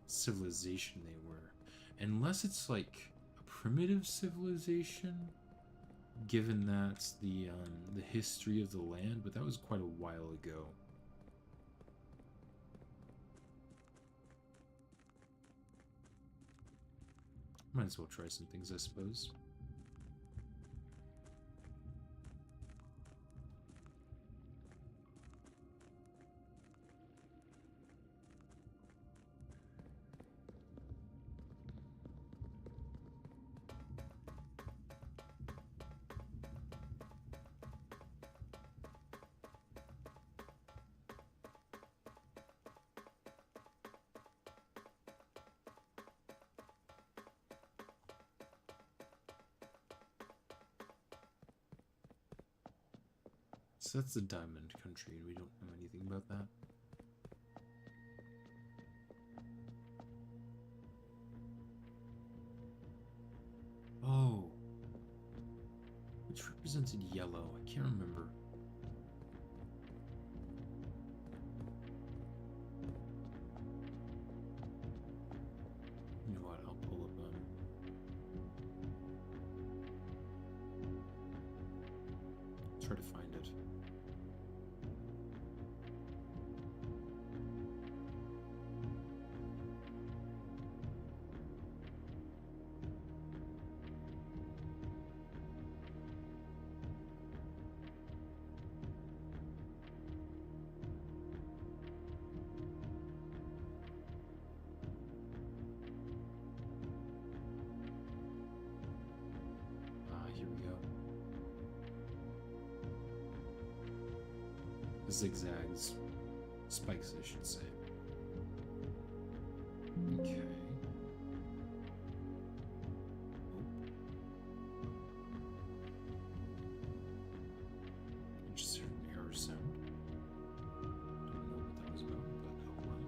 civilization they were. Unless it's like a primitive civilization, given that's the history of the land, but that was quite a while ago. Might as well try some things, I suppose. So that's the Diamond Country, and we don't know anything about that. Oh. Which represented yellow? I can't remember. You know what? I'll pull up try to find it. Here we go. Zigzags. Spikes, I should say. Okay. Just heard an error sound. Don't know what that was about, but oh well.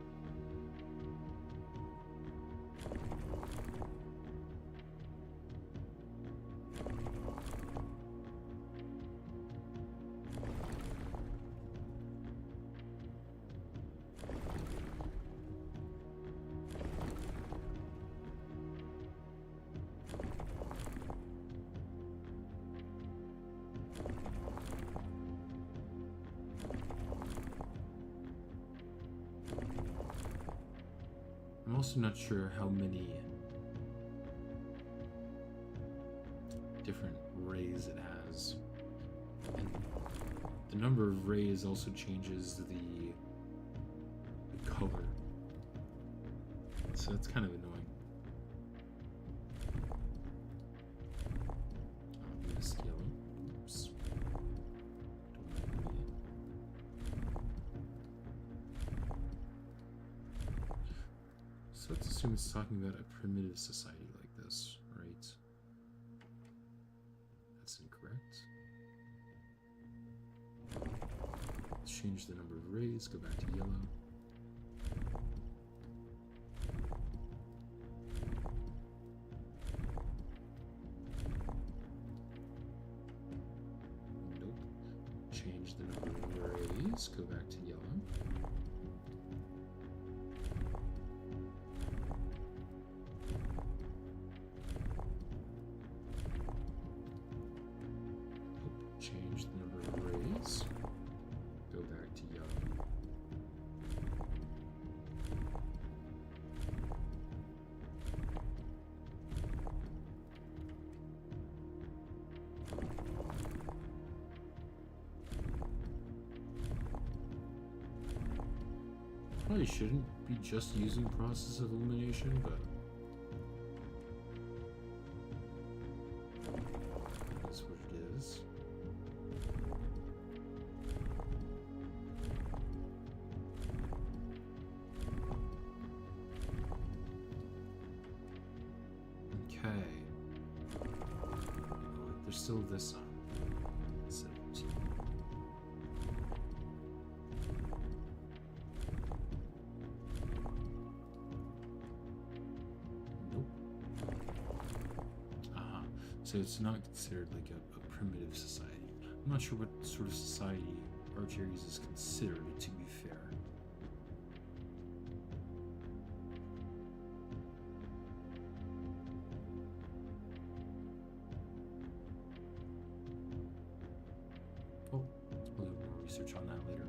I'm also not sure how many different rays it has. And the number of rays also changes the color. So that's kind of annoying. Oh, missed yellow. Oops. Don't mind me. So let's assume it's talking about a primitive society like this, right? That's incorrect. Let's change the number of rays, go back to yellow. Nope. Change the number of rays, go back to yellow. Change the number of rays. Go back to yellow. Probably shouldn't be just using process of elimination, but that's what it is. Okay. There's still this on. 17. Nope. So it's not considered like a primitive society. I'm not sure what sort of society Archaeas is considered, to be fair. Oh, we'll do more research on that later.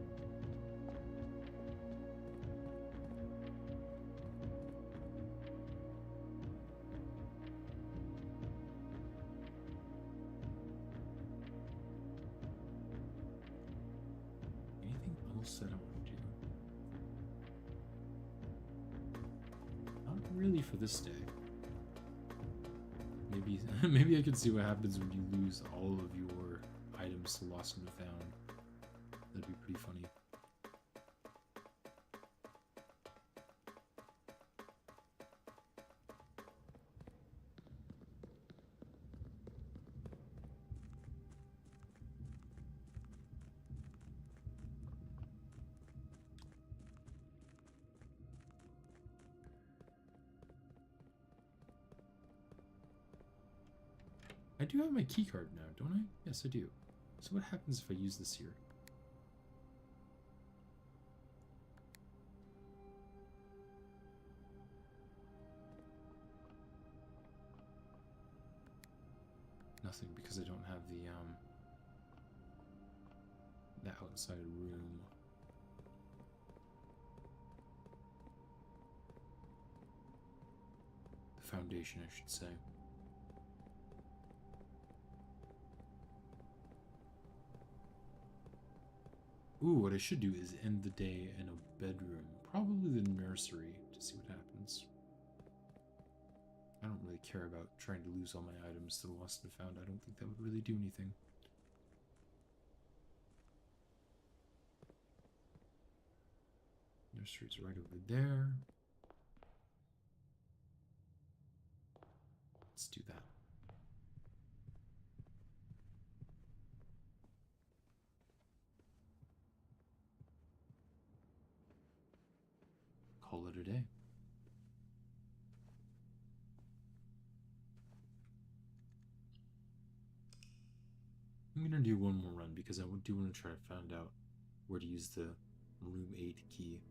Anything else that I want to do? Not really for this day. Maybe, maybe I can see what happens when you lose all of your items to Lost and Found. That'd be pretty funny. I do have my key card now, don't I? Yes, I do. So what happens if I use this here? Nothing, because I don't have the outside room. The foundation, I should say. Ooh, what I should do is end the day in a bedroom. Probably the nursery, to see what happens. I don't really care about trying to lose all my items to the lost and found. I don't think that would really do anything. Nursery's right over there. Let's do that. Call it a day. I'm gonna do one more run because I do want to try to find out where to use the room 8 key.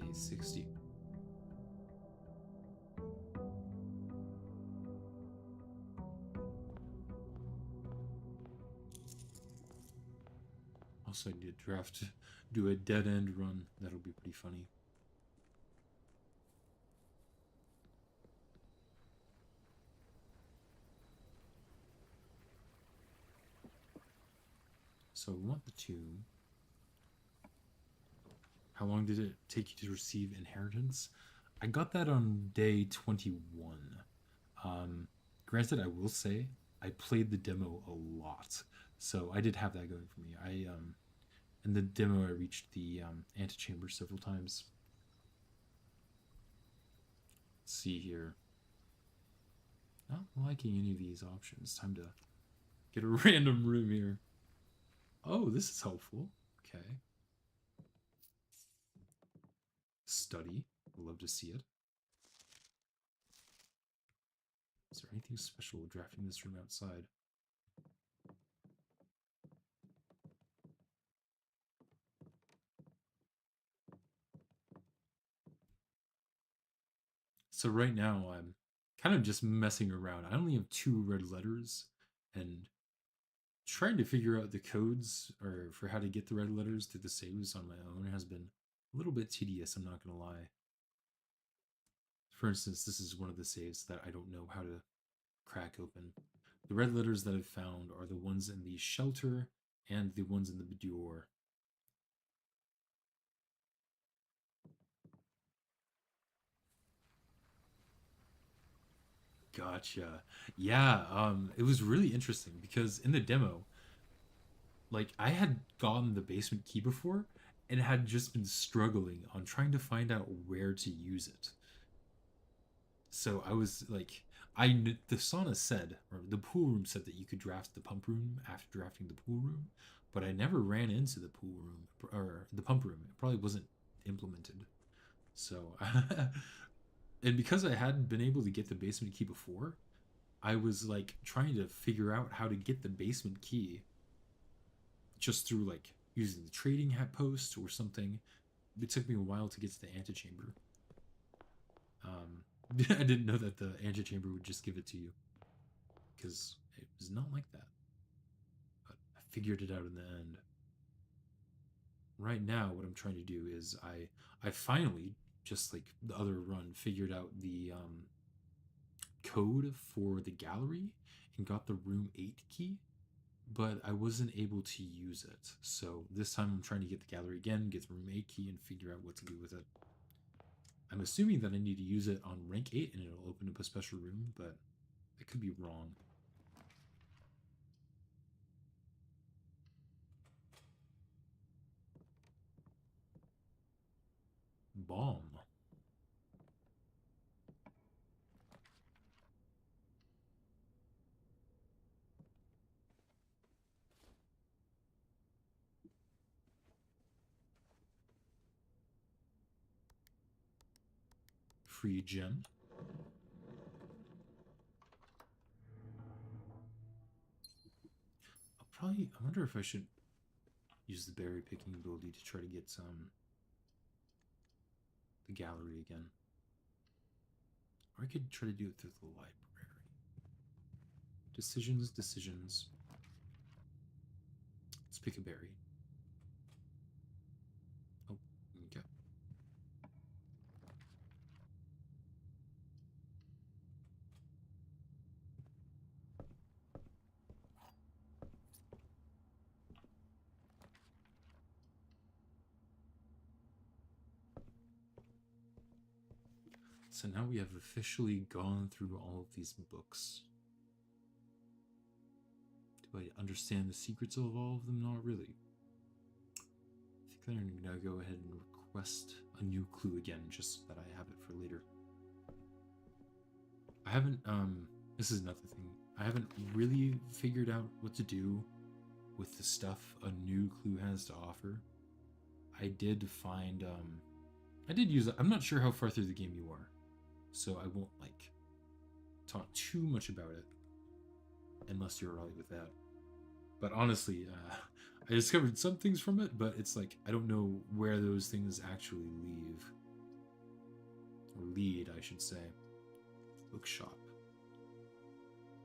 Day 60. Also, I need to do a dead end run. That'll be pretty funny. So we want the tomb. How long did it take you to receive inheritance? I got that on day 21. Granted, I will say I played the demo a lot, so I did have that going for me. In the demo I reached the antechamber several times. Let's see here. Not liking any of these options. Time to get a random room here. Oh, this is helpful. Okay. Study. Love to see it. Is there anything special drafting this room outside? So right now I'm kind of just messing around. I only have 2 red letters, and trying to figure out the codes or for how to get the red letters through the saves on my own has been a little bit tedious, I'm not gonna lie. For instance, this is one of the saves that I don't know how to crack open. The red letters that I've found are the ones in the shelter and the ones in the boudoir. Gotcha. Yeah, it was really interesting because in the demo, like I had gotten the basement key before and had just been struggling on trying to find out where to use it. So I was like, the sauna said, or the pool room said that you could draft the pump room after drafting the pool room, but I never ran into the pool room or the pump room. It probably wasn't implemented. So, and because I hadn't been able to get the basement key before, I was like trying to figure out how to get the basement key just through like using the trading hat post or something. It took me a while to get to the antechamber. I didn't know that the antechamber would just give it to you because it was not like that. But I figured it out in the end. Right now, what I'm trying to do is I finally, just like the other run, figured out the code for the gallery and got the room 8 key, but I wasn't able to use it. So this time I'm trying to get the gallery again, get the room 8 key, and figure out what to do with it. I'm assuming that I need to use it on rank 8 and it'll open up a special room, but I could be wrong. bomb. Free gem. I wonder if I should use the berry picking ability to try to get the gallery again. Or I could try to do it through the library. Decisions, decisions. Let's pick a berry. Oh, okay. So now we have officially gone through all of these books. Do I understand the secrets of all of them? Not really. I think I'm gonna go ahead and request a new clue again, just so that I have it for later. I haven't, this is another thing. I haven't really figured out what to do with the stuff a new clue has to offer. I did find, I did use it. I'm not sure how far through the game you are, so I won't, like, talk too much about it, unless you're alright with that. But honestly, I discovered some things from it, but it's like, I don't know where those things actually lead, I should say. Bookshop.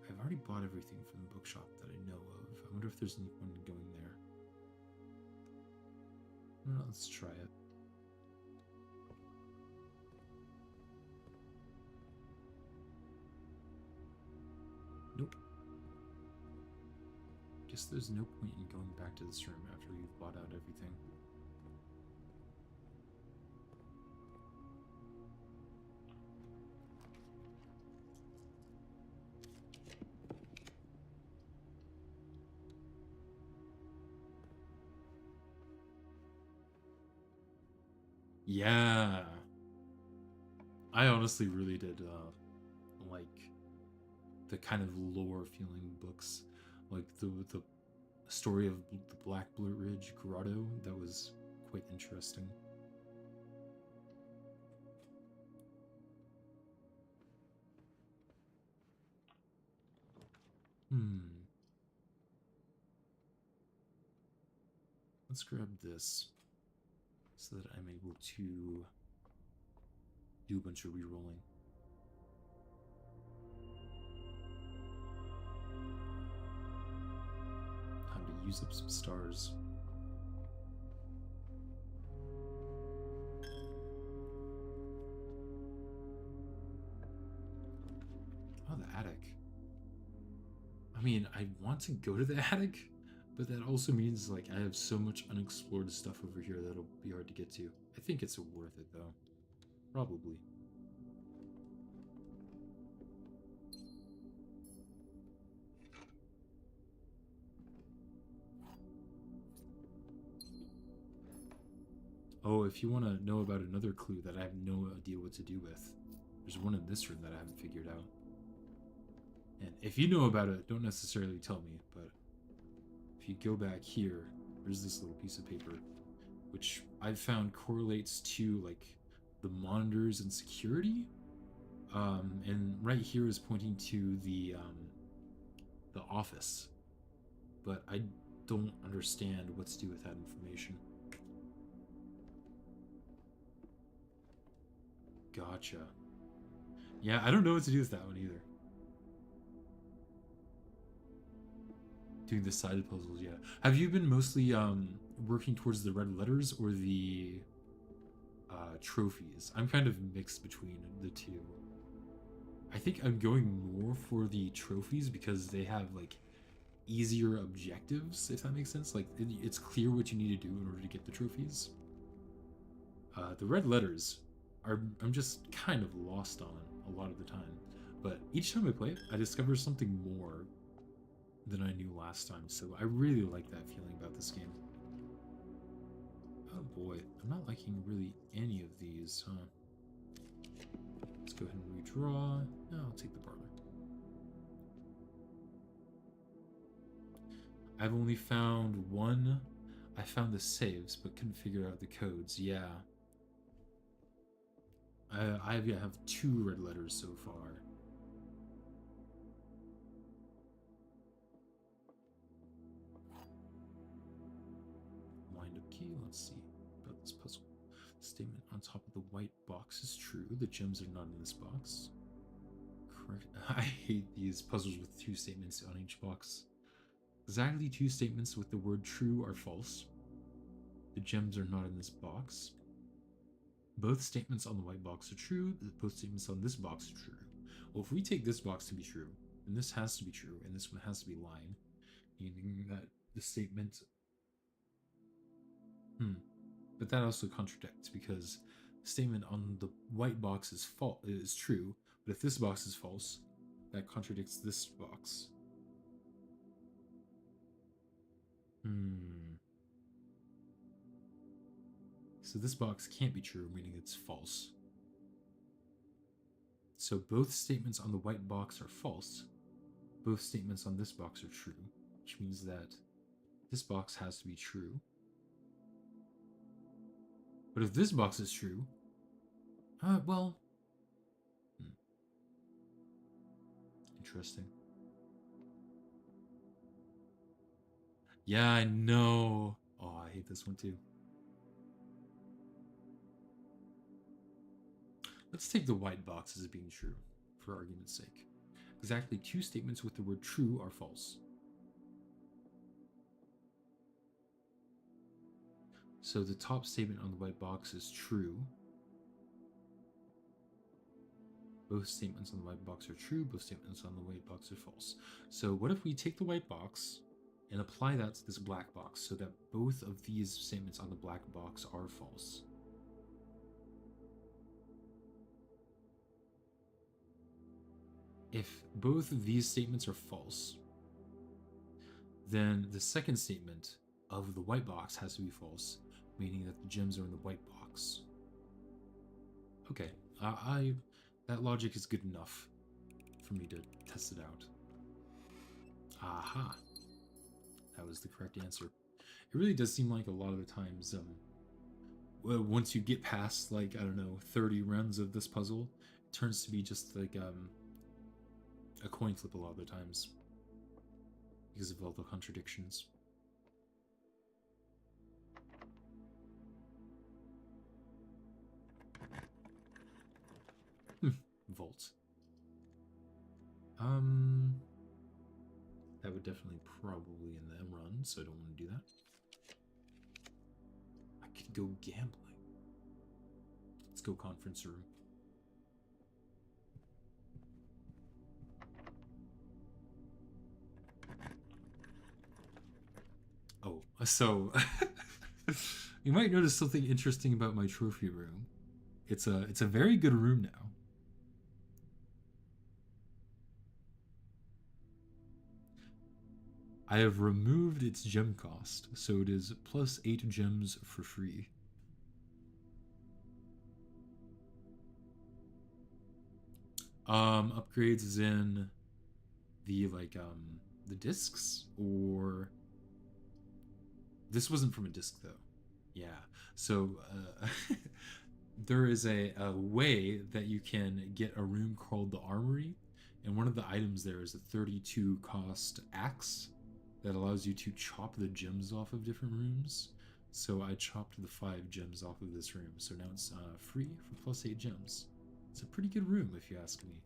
I've already bought everything from the bookshop that I know of. I wonder if there's anyone going there. Well, let's try it. Nope. Guess there's no point in going back to this room after we've bought out everything. Yeah. I honestly really did like the kind of lore feeling books, like the story of the Black Blue Ridge Grotto. That was quite interesting. Let's grab this so that I'm able to do a bunch of re-rolling. Time to use up some stars. Oh, the attic. I mean, I want to go to the attic, but that also means, like, I have so much unexplored stuff over here that'll be hard to get to. I think it's worth it, though. Probably. Oh, if you want to know about another clue that I have no idea what to do with, there's one in this room that I haven't figured out. And if you know about it, don't necessarily tell me, but if you go back here, there's this little piece of paper, which I've found correlates to, like, the monitors and security. And right here is pointing to the office. But I don't understand what to do with that information. Gotcha. Yeah, I don't know what to do with that one either. Doing the side puzzles, yeah. Have you been mostly working towards the red letters or the trophies? I'm kind of mixed between the two. I think I'm going more for the trophies because they have, like, easier objectives, if that makes sense. Like, it's clear what you need to do in order to get the trophies. The red letters I'm just kind of lost on a lot of the time. But each time I play it, I discover something more than I knew last time, so I really like that feeling about this game. Oh boy, I'm not liking really any of these, huh? Let's go ahead and redraw. No, I'll take the parlor. I've only found one. I found the saves, but couldn't figure out the codes. Yeah. I have 2 red letters so far. Wind up key. Let's see about this puzzle. Statement on top of the white box is true. The gems are not in this box. Correct. I hate these puzzles with 2 statements on each box. Exactly 2 statements with the word true are false. The gems are not in this box. Both statements on the white box are true. Both statements on this box are true. Well, if we take this box to be true, then this has to be true, and this one has to be lying, meaning that the statement... But that also contradicts, because the statement on the white box is true, but if this box is false, that contradicts this box. So this box can't be true, meaning it's false. So both statements on the white box are false. Both statements on this box are true, which means that this box has to be true. But if this box is true, well... Interesting. Yeah, I know. Oh, I hate this one too. Let's take the white box as being true, for argument's sake. Exactly 2 statements with the word true are false. So the top statement on the white box is true. Both statements on the white box are true. Both statements on the white box are false. So what if we take the white box and apply that to this black box so that both of these statements on the black box are false? If both of these statements are false, then the second statement of the white box has to be false, meaning that the gems are in the white box. Okay, that logic is good enough for me to test it out. Aha! That was the correct answer. It really does seem like a lot of the times, once you get past, like, I don't know, 30 rounds of this puzzle, it turns to be just like a coin flip a lot of the times because of all the contradictions. Vault. That would definitely probably end the run, so I don't want to do that. I could go gambling. Let's go conference room. Oh, so you might notice something interesting about my trophy room. It's a very good room now. I have removed its gem cost, so it is plus 8 gems for free. Upgrades is in the the discs, or this wasn't from a disc though. Yeah, so there is a way that you can get a room called the Armory, and one of the items there is a 32 cost axe that allows you to chop the gems off of different rooms. So I chopped the 5 gems off of this room, so now it's free for plus 8 gems. It's a pretty good room if you ask me.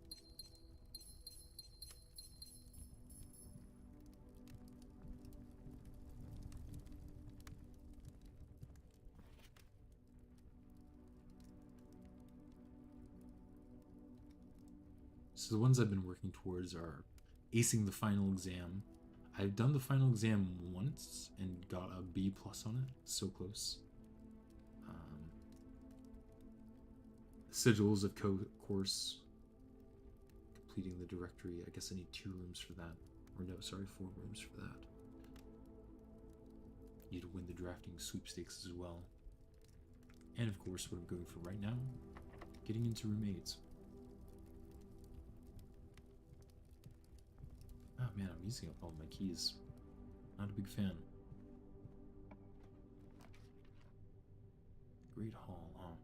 So the ones I've been working towards are acing the final exam. I've done the final exam once and got a B+ on it. So close. Sigils of course. Completing the directory. I guess I need 2 rooms for that. Or no, sorry, 4 rooms for that. Need to win the drafting sweepstakes as well. And of course, what I'm going for right now, getting into room 8. Oh man, I'm using up all my keys. Not a big fan. Great Hall, huh?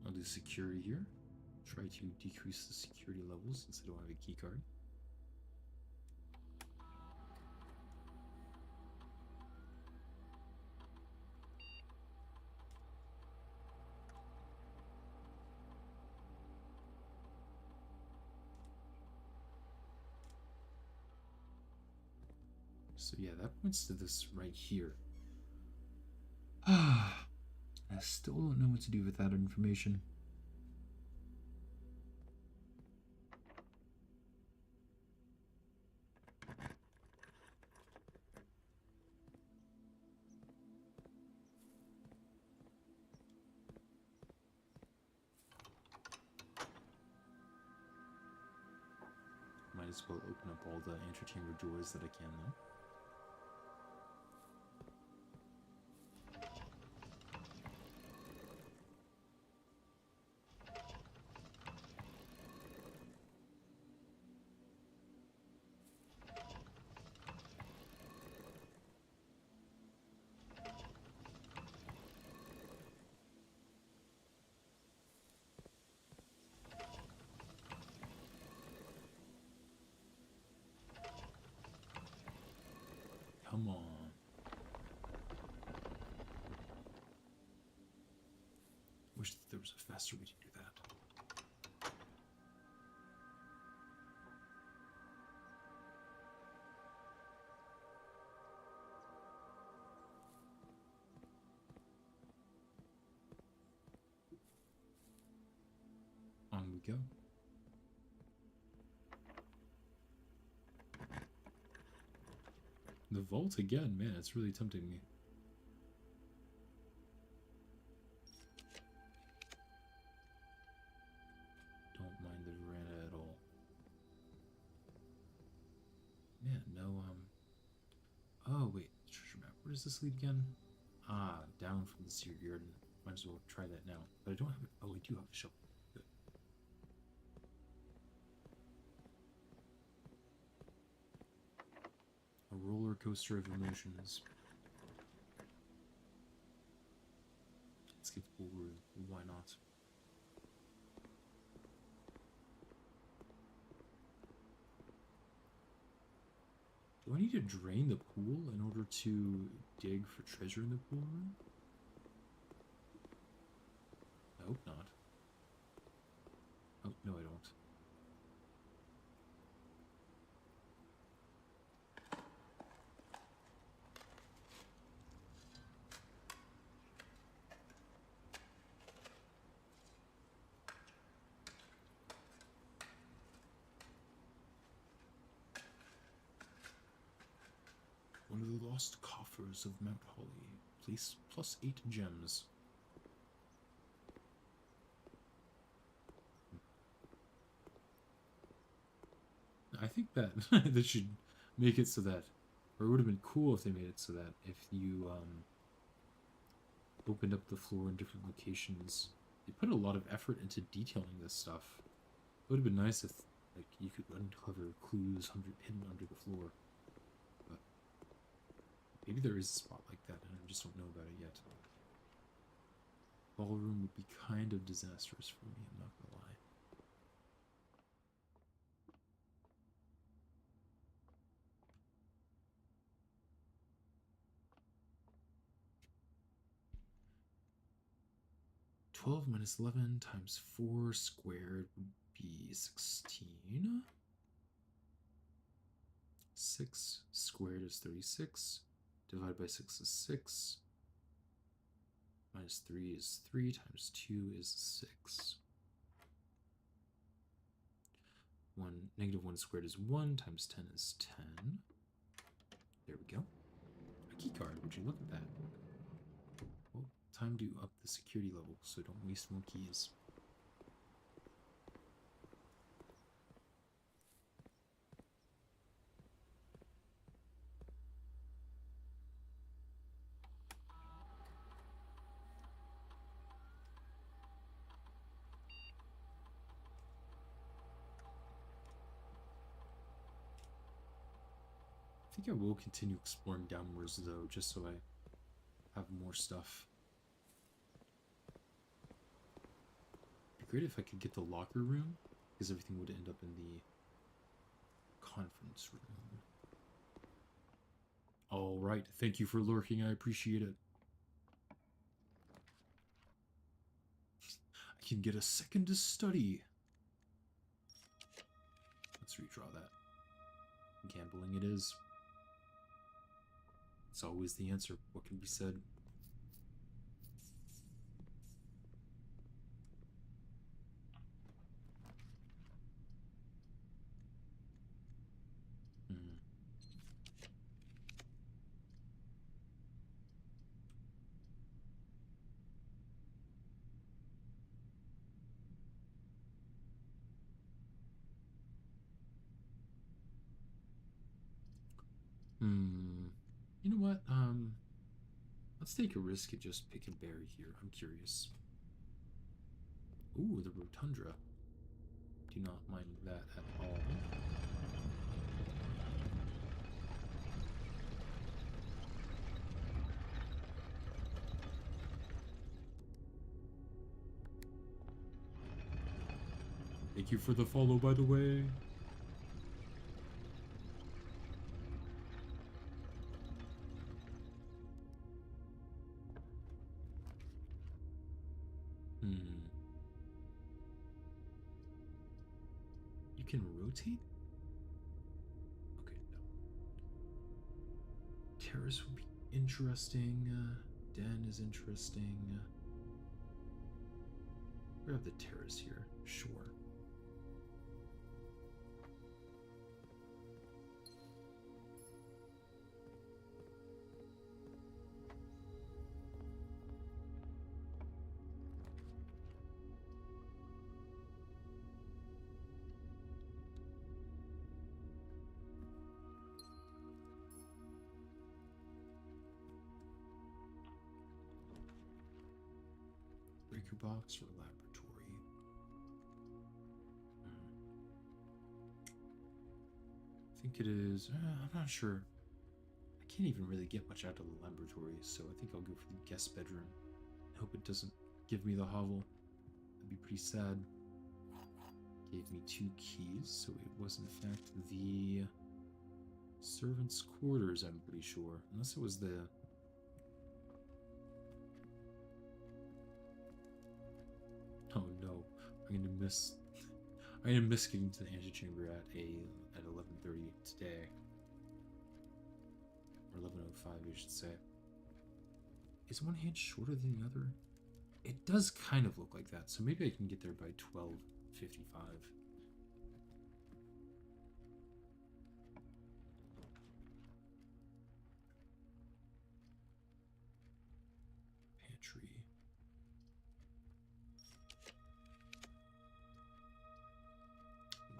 I'll do security here. Try to decrease the security levels since I don't have a key card. So yeah, that points to this right here. I still don't know what to do with that information. Might as well open up all the antechamber doors that I can though. Come on. Wish that there was a faster way to do that. On we go. The vault again, man, it's really tempting me. Don't mind the veranda at all. Man, no, oh, wait, treasure map. Where does this lead again? Ah, down from the secret garden. Might as well try that now. But I don't have it. Oh, I do have a shovel. Good. A roller coaster of emotions. Let's get the room. Why not? Do I need to drain the pool in order to dig for treasure in the pool room? I hope not. Oh, no, I don't. One of the lost coffers of Mount Holly. Place +8 gems. I think that they should make it so that, or it would have been cool if they made it so that if you opened up the floor in different locations, they put a lot of effort into detailing this stuff. It would have been nice if like you could uncover clues hidden under the floor. But maybe there is a spot like that and I just don't know about it yet. Ballroom would be kind of disastrous for me, I'm not gonna lie. (12 minus 11 times 4 squared would be 16. 6 squared is 36. Divided by 6 is 6. Minus 3 is 3 times 2 is 6. -1 squared is 1 times 10 is 10. Would you look at that? Well, time to up the security level, so don't waste more keys. I think I will continue exploring downwards though, just so I have more stuff. It'd be great if I could get the locker room, because everything would end up in the conference room. Alright, thank you for lurking, I appreciate it. I can get a second to study. Let's redraw that. Gambling it is. It's always the answer. What can be said? You know what? Let's take a risk and just pick a berry here. I'm curious. Ooh, the Rotundra. Do not mind that at all. Thank you for the follow, by the way. You can rotate? Okay, no. Terrace would be interesting. Den is interesting. Grab the terrace here. Sure. Breaker box or laboratory? I think it is. I'm not sure. I can't even really get much out of the laboratory, so I think I'll go for the guest bedroom. I hope it doesn't give me the hovel. That'd be pretty sad. Gave me 2 keys, so it was in fact the servants' quarters, I'm pretty sure. Unless it was the... Oh no, I'm gonna miss getting to the antechamber at 11:30 today. Or 11:05, I should say. Is one hand shorter than the other? It does kind of look like that, so maybe I can get there by 12:55. Pantry.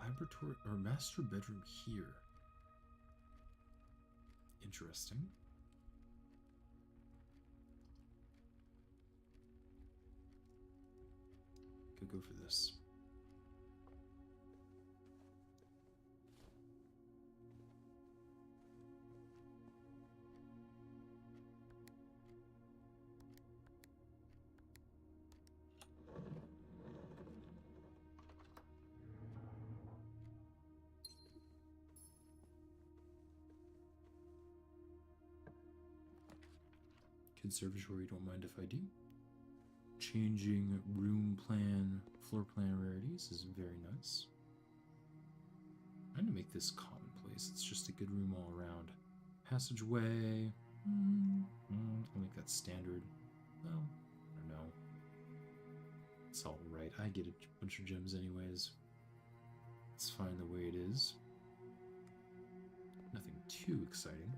Laboratory or master bedroom here. Interesting. Could go for this. Conservatory, don't mind if I do. Changing room plan, floor plan rarities is very nice. I'm going to make this commonplace. It's just a good room all around. Passageway. I'll make that standard. Well, I don't know. It's alright. I get a bunch of gems anyways. It's fine the way it is. Nothing too exciting.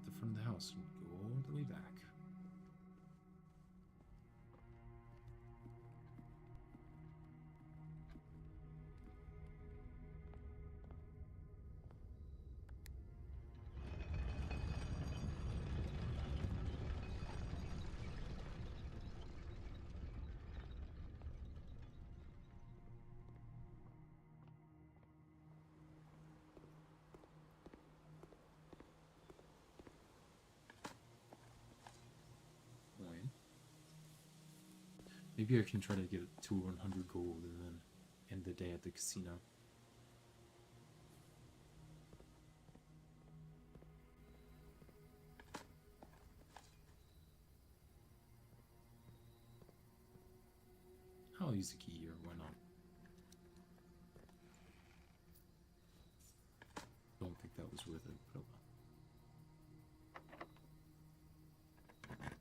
the front of the house and go all the way back. Maybe I can try to get it to 100 gold and then end the day at the casino. I'll use the key here, why not? Don't think that was worth it, but oh well.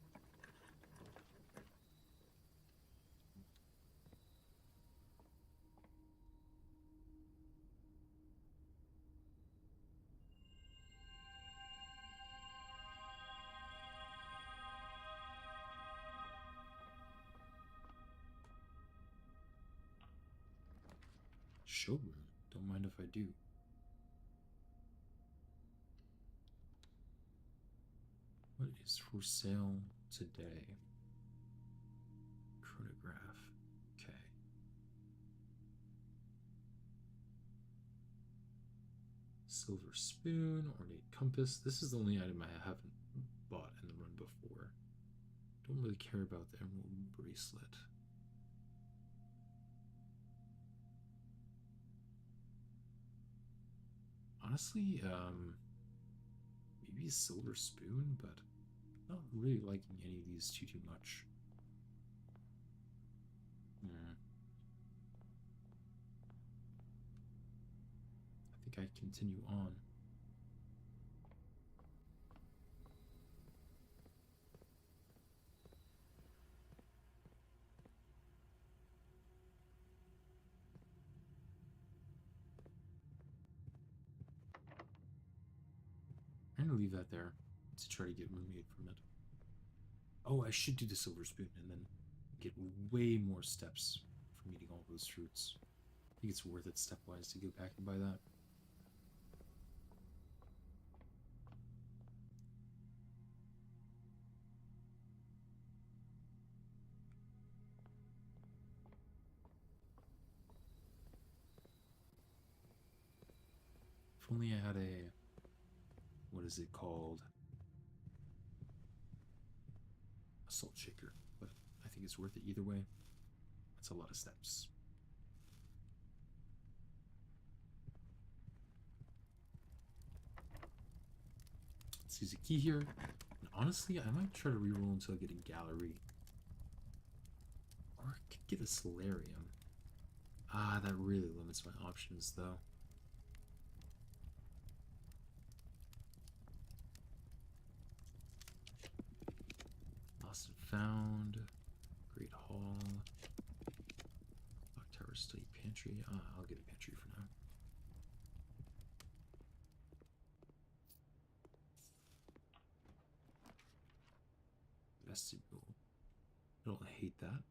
Showroom? Don't mind if I do. What is for sale today? Chronograph. Okay. Silver spoon, ornate compass. This is the only item I haven't bought in the run before. Don't really care about the emerald bracelet. Honestly, maybe a silver spoon, but not really liking any of these too much. I think I continue on. I'm gonna leave that there to try to get mermaid from it. Oh, I should do the silver spoon and then get way more steps from eating all those fruits. I think it's worth it stepwise to go back and buy that. If only I had a... what is it called? A salt shaker, but I think it's worth it either way. That's a lot of steps. Let's use a key here. And honestly, I might try to reroll until I get a gallery. Or I could get a solarium. Ah, that really limits my options though. Lost and found. Great Hall. Clock Tower Study Pantry. I'll get a pantry for now. Vestibule. I don't hate that.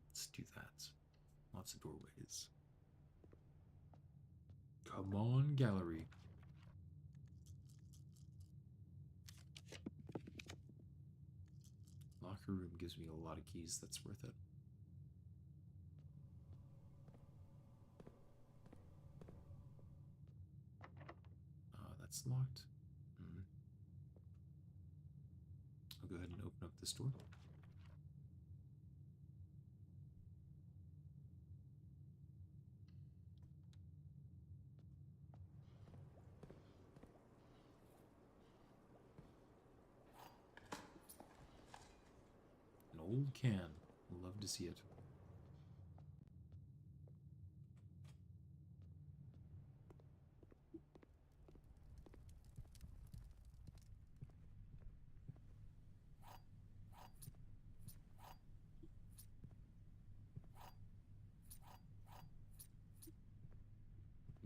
Let's do that. Lots of doorways. Come on, gallery. Locker room gives me a lot of keys. That's worth it. That's locked. I'll go ahead and open up this door. An old can. Love to see it.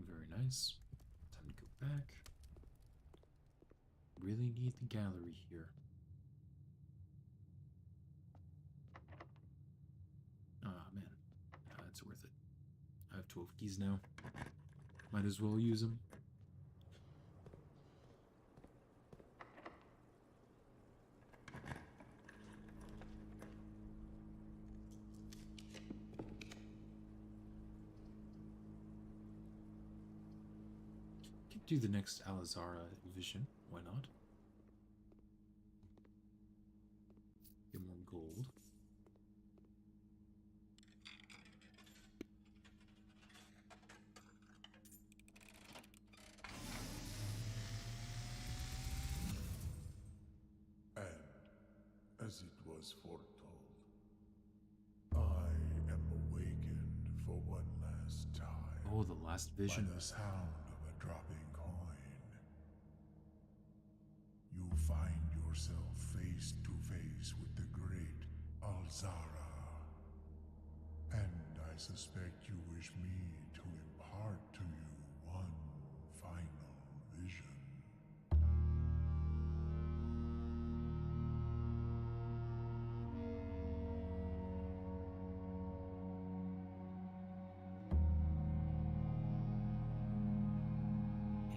Very nice. Time to go back. Really need the gallery here. Ah, man. It's worth it. I have 12 keys now. Might as well use them. Could do the next Alizara vision. Why not? Get more gold. As it was foretold, I am awakened for one last time. Oh, the last vision. By the sound of a dropping coin. You find yourself face to face with the great Alzara. And I suspect you wish me to impart to you one final vision.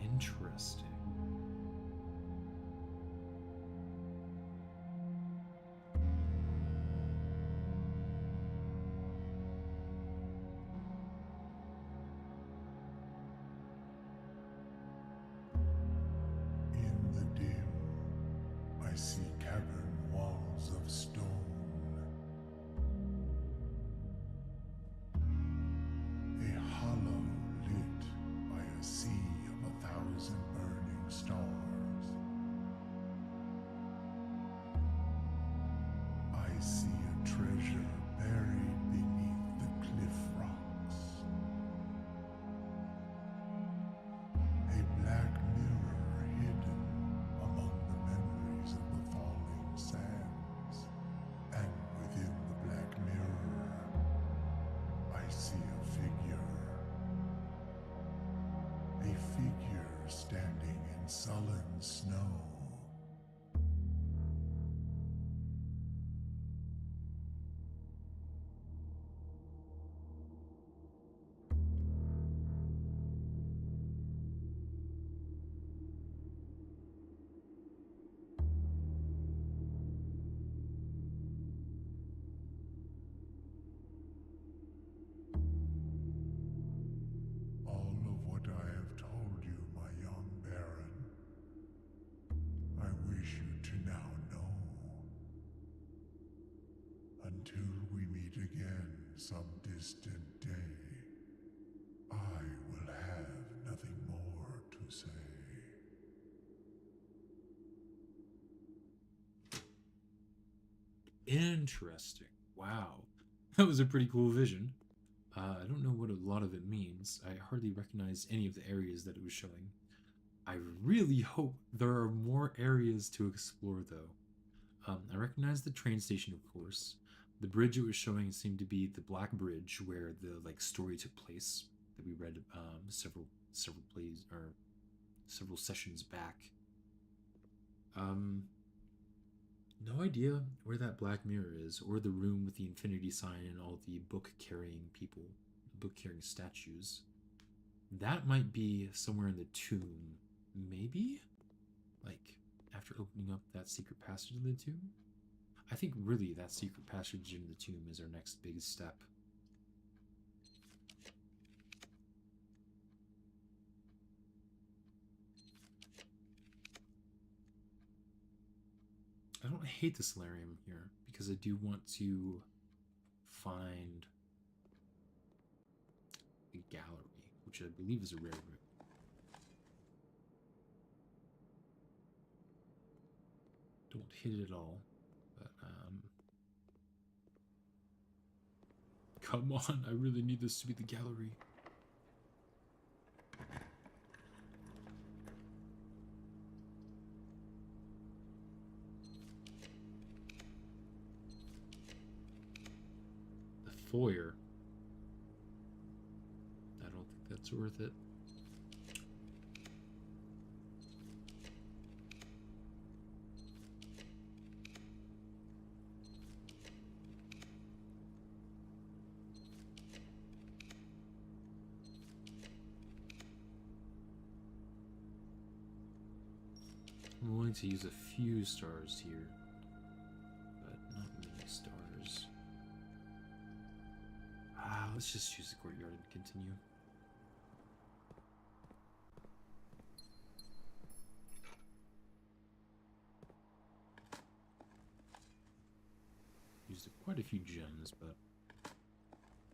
Interesting. In the dim, I see cavern walls of stone. A hollow lit by a sea of 1,000 burning stars. I see a treasure buried beneath the cliff rocks. A black mirror hidden among the memories of the falling sands. And within the black mirror, I see a figure. A figure standing in sullen snow. All of what I have told you, my young baron, I wish you to now know. Until we meet again some distant day, I will have nothing more to say. Interesting. Wow. That was a pretty cool vision. I don't know what a lot of it means. I hardly recognize any of the areas that it was showing. I really hope there are more areas to explore, though. I recognize the train station, of course. The bridge it was showing seemed to be the Black Bridge, where the story took place that we read several plays or several sessions back. No idea where that black mirror is, or the room with the infinity sign and all the book-carrying people, book-carrying statues. That might be somewhere in the tomb, maybe? Like, after opening up that secret passage in the tomb? I think really that secret passage in the tomb is our next big step. I don't hate the Solarium here, because I do want to find a gallery, which I believe is a rare room. Don't hit it at all, but come on, I really need this to be the gallery. The foyer. I don't think that's worth it. I'm willing to use a few stars here, but not many stars. Let's just choose the courtyard and continue. Used quite a few gems, but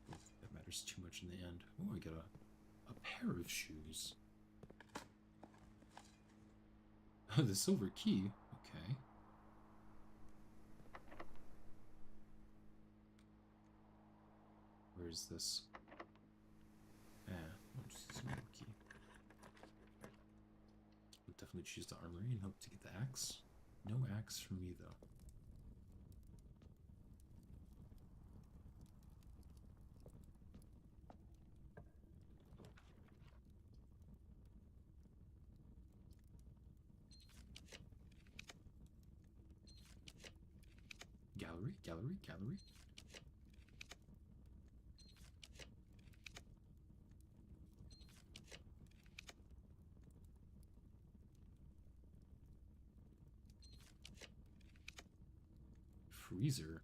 that matters too much in the end. Oh, I got a pair of shoes. Oh, the silver key. Okay. Where is this? I'll just use the silver key. I'll definitely choose the armory and hope to get the axe. No axe for me, though. Gallery, gallery, gallery. Freezer.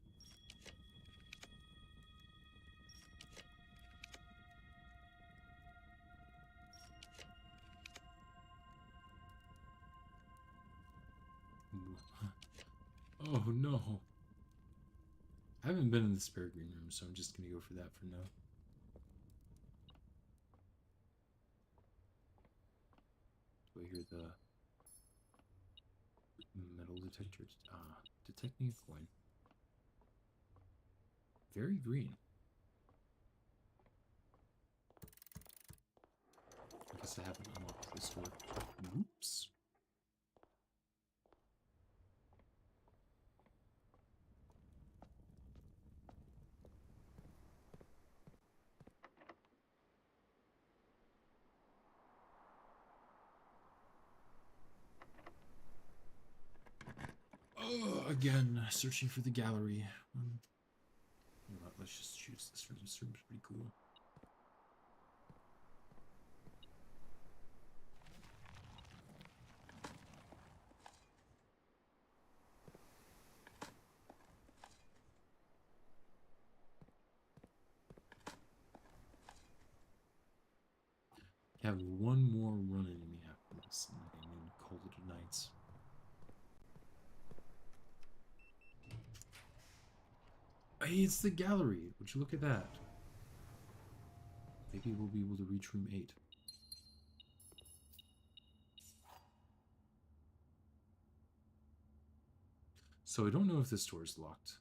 Oh no. I haven't been in the spare green room, so I'm just gonna go for that for now. Do I hear the metal detector? Detecting a coin. Very green. I guess I haven't unlocked this door. Oops. Oh, again, searching for the gallery. You know what, let's just choose this room. This room's pretty cool. Have one more run enemy after this, and then call it a night. Hey, it's the gallery. Would you look at that? Maybe we'll be able to reach room 8. So I don't know if this door is locked.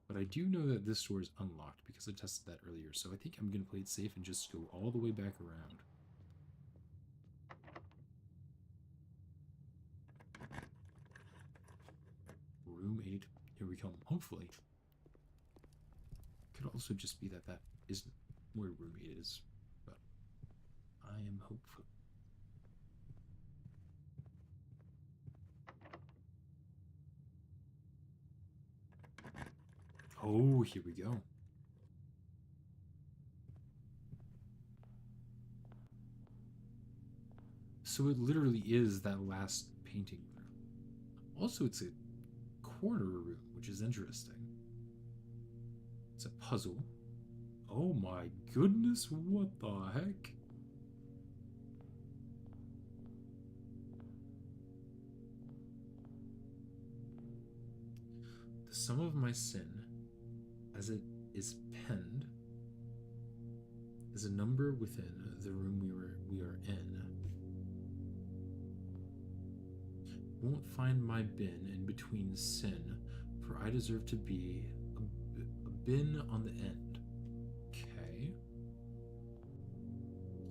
But I do know that this door is unlocked because I tested that earlier. So I think I'm going to play it safe and just go all the way back around. Room 8. Here we come. Hopefully. Could also just be that that isn't where room 8 is. But I am hopeful. Oh, here we go. So it literally is that last painting room. Also, it's a corner room, which is interesting. It's a puzzle. Oh my goodness, what the heck? The sum of my sin, as it is penned, is a number within the room we are in. Won't find my bin in between sin, for I deserve to be a bin on the end. Okay.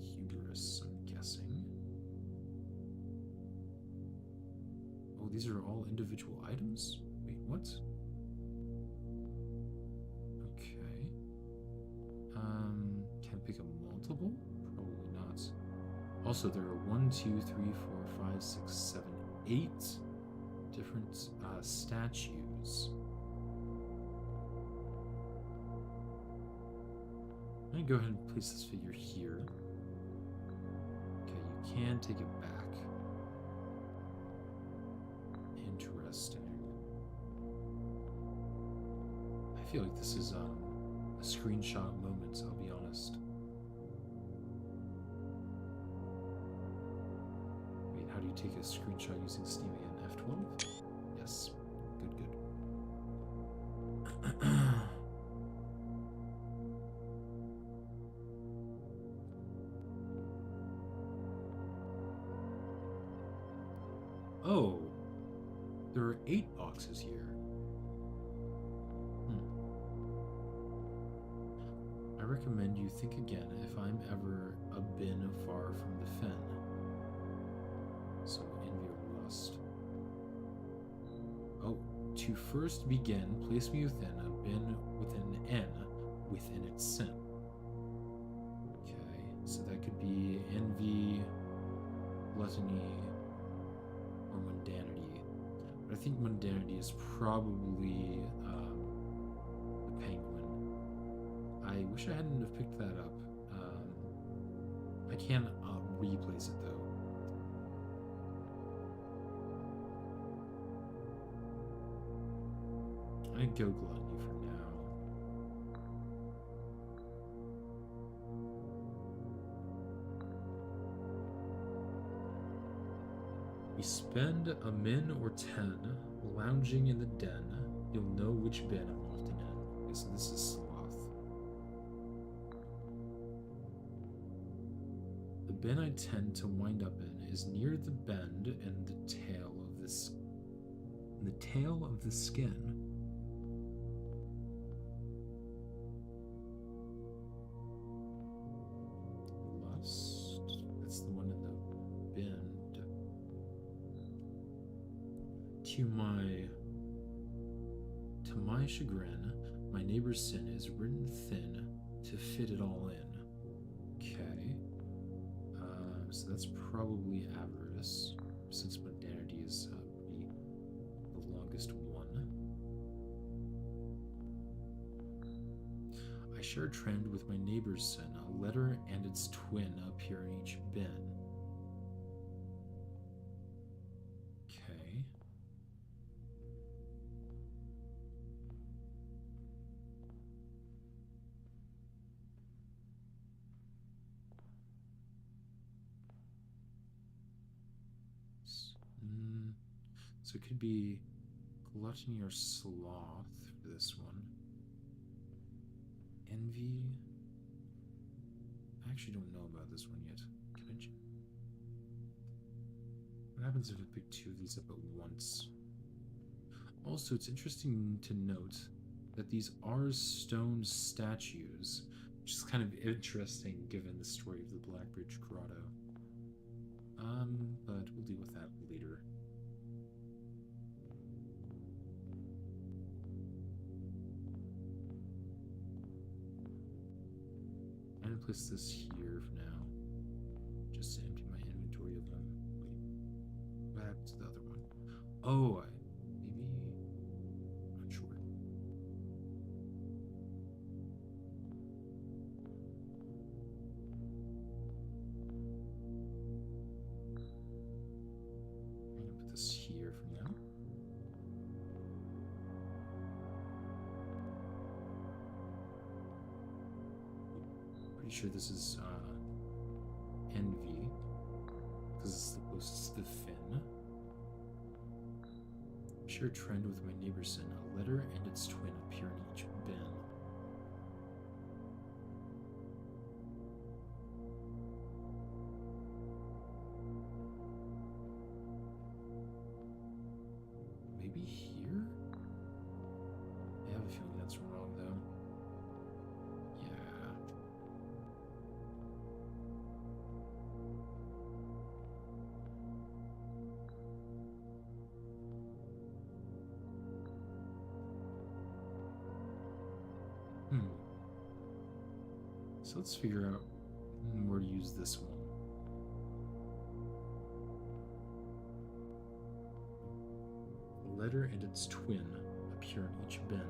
Hubris, I'm guessing. Oh, these are all individual items? Wait, what? Okay. Can I pick a multiple? Probably not. Also, there are 1, 2, 3, 4, 5, 6, 7, 8 different statues. I'm gonna go ahead and place this figure here. Okay, you can take it back. feel like this is a screenshot moment, I'll be honest. Wait, how do you take a screenshot using Steam again? F12? Yes. Good, good. Oh, there are 8 boxes here. I recommend you think again if I'm ever a bin far from the fen. So envy or lust. Oh, to first begin, place me within a bin with an N within its sin. Okay, so that could be envy, gluttony, or mundanity. But I think mundanity is probably the penguin. I wish I hadn't have picked that up. I can replace it though. I'd go gluttony for now. We spend a min or 10 lounging in the den. You'll know which bin I'm often in. Okay, so this is sloth. The bin I tend to wind up in is near the bend in the tail of this. The tail of the skin. Lust. That's the one in the bend. To my chagrin, my neighbor's sin is written thin to fit it all in. Okay. So that's probably avarice, since mundanity is the longest one. I share a trend with my neighbor's sin. A letter and its twin appear in each bin. Okay. So it could be gluttony or sloth for this one. Envy. I actually don't know about this one yet. Convention. What happens if I pick 2 of these up at once? Also, it's interesting to note that these are stone statues, which is kind of interesting given the story of the Blackbridge Grotto. But we'll deal with that later. I'm gonna place this here for now, just to empty my inventory of them. Wait, what happened to the other one? Oh, maybe, I'm not sure. I'm gonna put this here for now. Pretty sure this is envy, because it's the closest to the fin. Share a trend with my neighbor's sin. A letter and its twin appear in each bin. Maybe here? I have a feeling that's wrong though. Yeah. So let's figure out where to use this one. A letter and its twin appear in each bin.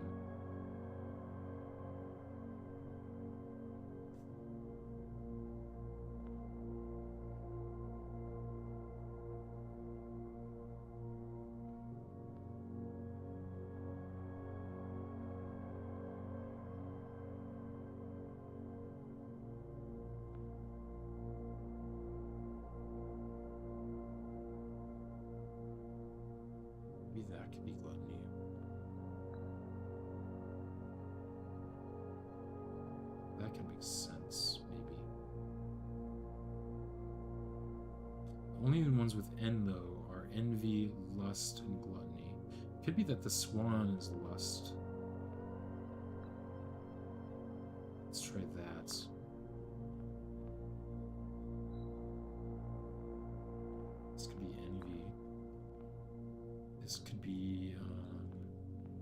that could be gluttony. That can make sense, maybe. The only ones with N, though, are envy, lust, and gluttony. Could be that the swan is lust. Let's try that. This could be envy. This could be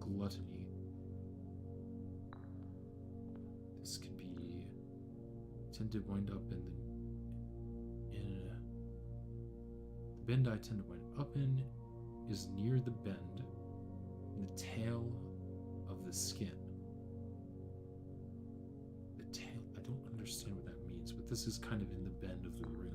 gluttony. This could be tend to wind up in the bend I tend to wind up in is near the bend in the tail of the skin. The tail, I don't understand what that means, but this is kind of in the bend of the room.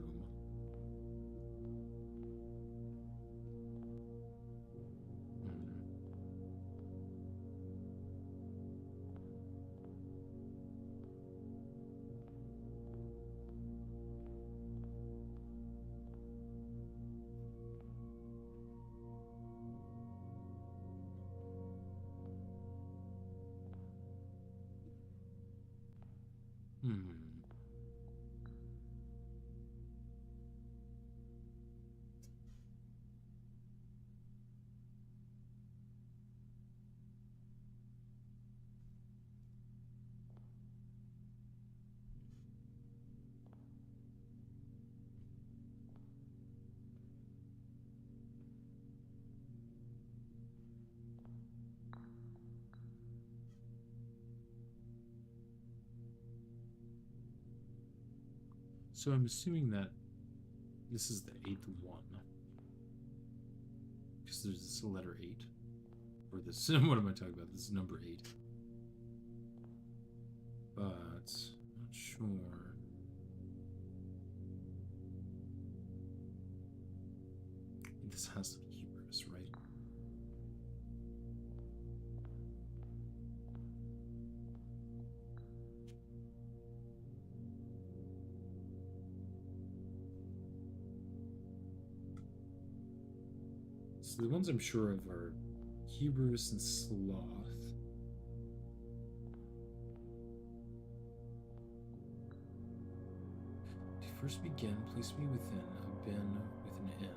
So I'm assuming that this is the 8th one. Because there's this letter 8. Or this, what am I talking about? This is number 8. But, not sure. This has to be Hebrews, right? So the ones I'm sure of are Hebrews and Sloth. To first begin, place me within a bin with an N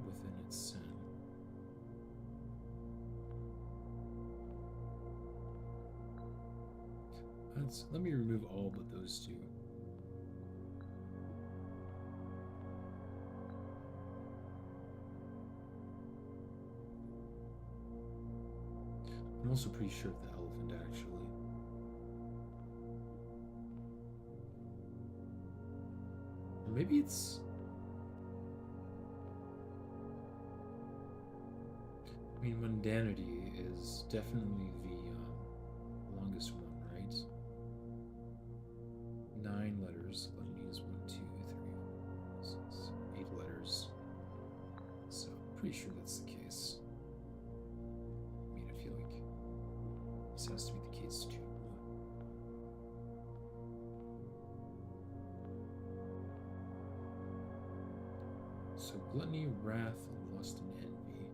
within its sin. Let me remove all but those two. I'm also pretty sure of the elephant, actually. Or maybe it's... I mean, mundanity is definitely the longest one, right? 9 letters. Gluttony is 1, 2, 3, 4, 6, 8 letters. So, pretty sure that's the case. I mean, I feel like this has to be the case too. So gluttony, wrath, lust, and envy.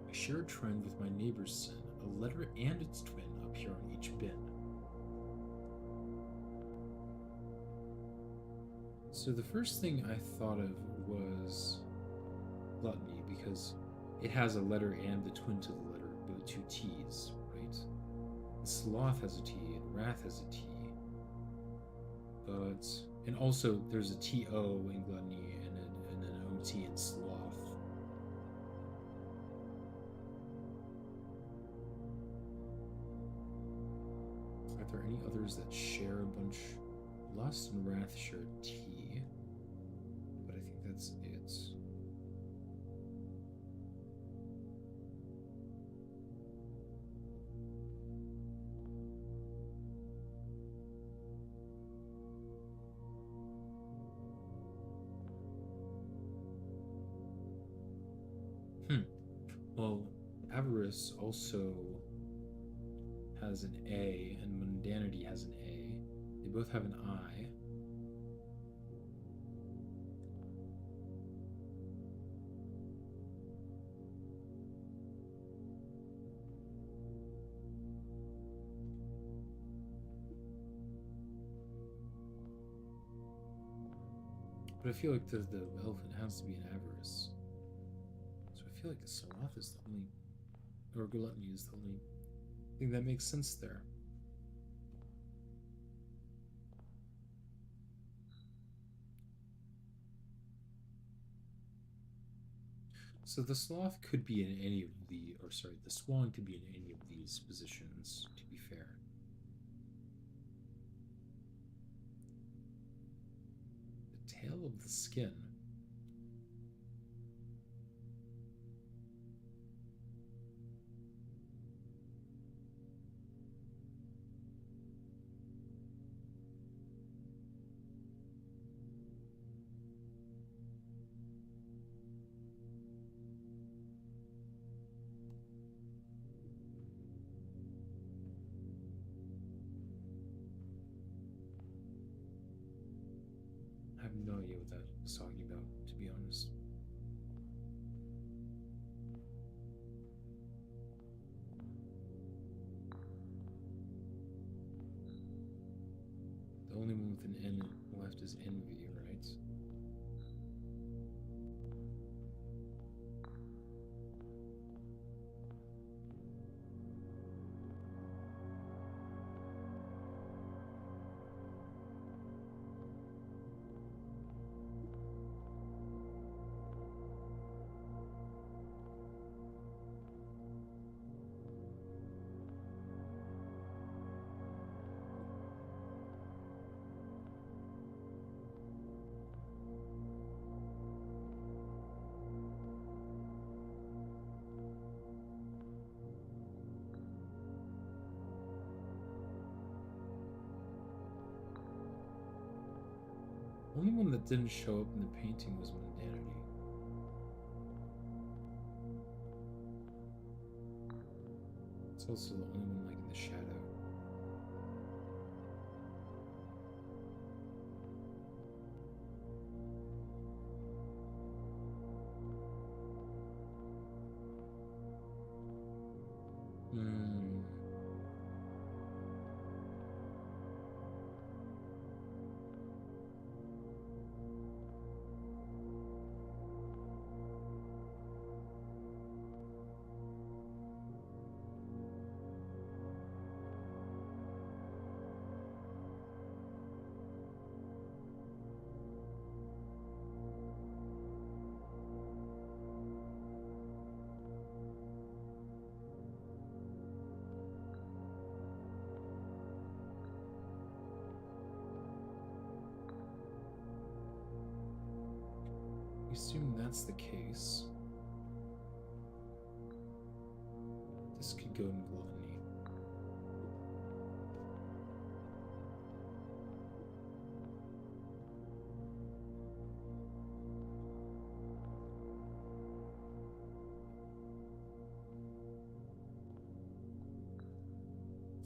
I share a trend with my neighbor's sin. A letter and its twin appear on each bin. So the first thing I thought of was gluttony, because it has a letter and the twin to the letter, but 2 T's, right? And sloth has a T, and wrath has a T. But, and also there's a T-O in gluttony and an O-T in sloth. Are there any others that share a bunch? Lust and wrath share a T. But I think that's it. Well, avarice also has an A and mundanity has an A. They both have an I. But I feel like the elephant has to be an avarice. So I feel like the sloth is the only, or gluttony is the only thing that makes sense there. So the sloth could be in any of the, or sorry, the swan could be in any of these positions, to be fair. The tail of the skin. I have no idea what that is talking about, to be honest. The only one with an N left is envy, right? The only one that didn't show up in the painting was mundanity. It's also the only one like in the shadow. Assume that's the case. This could go in gluttony.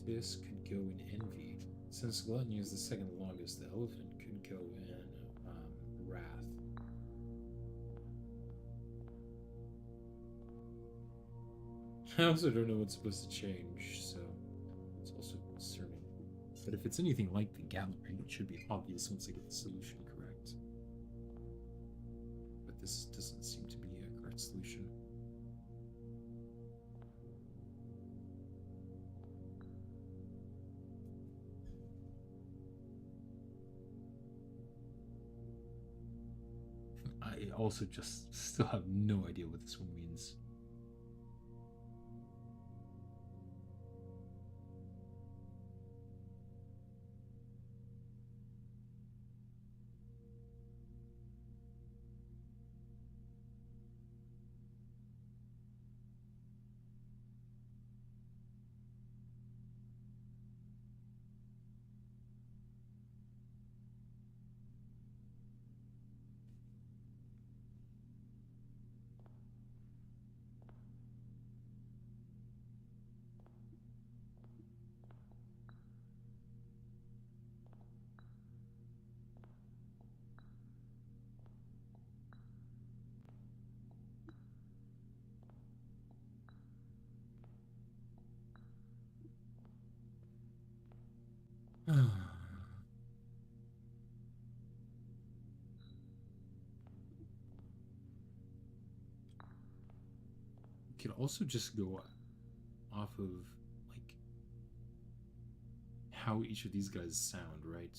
This could go in envy. Since gluttony is the second longest, the elephant could go in wrath. I also don't know what's supposed to change, so it's also concerning. But if it's anything like the gallery, it should be obvious once I get the solution correct. But this doesn't seem to be a correct solution. I also just still have no idea what this one means. could also just go off of like how each of these guys sound, right?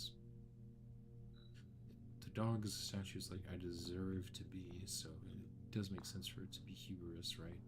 The dog's statue is like I deserve to be, so it does make sense for it to be hubris, right?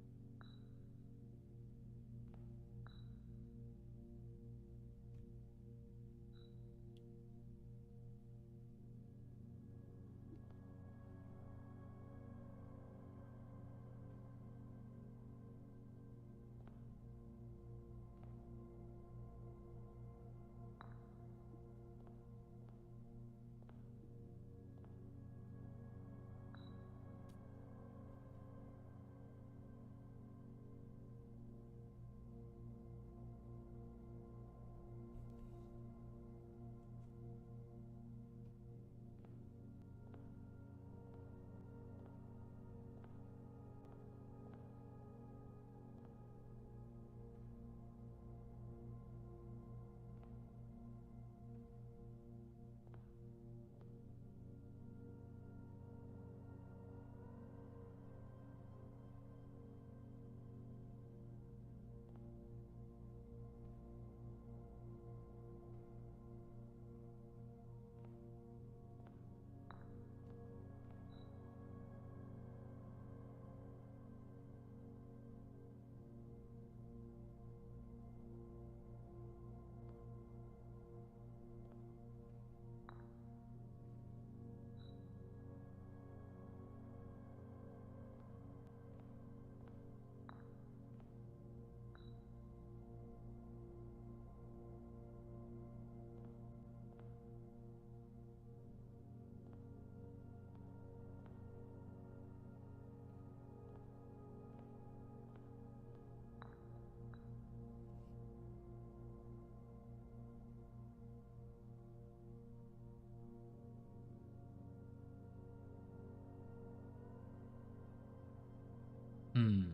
Hmm.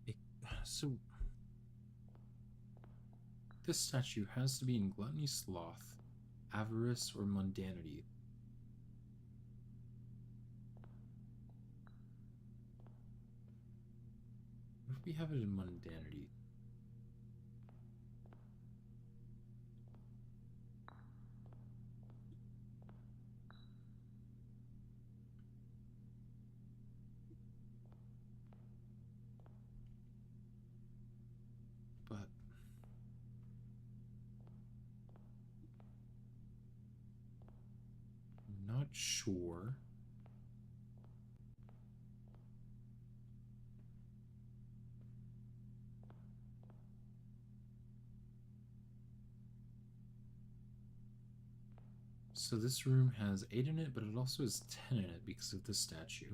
It, so this statue has to be in gluttony, sloth, avarice, or mundanity. What if we have it in mundanity? But I'm not sure. So this room has 8 in it, but it also has 10 in it because of this statue.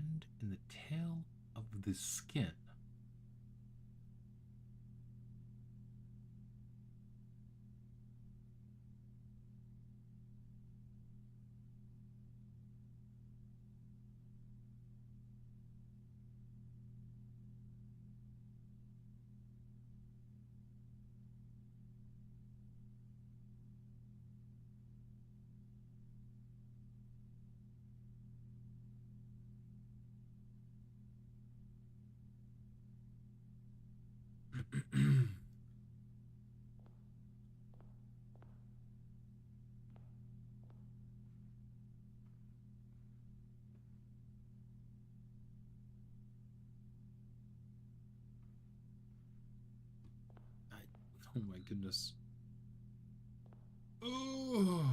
bend in the tail of the skin. Oh my goodness. Oh.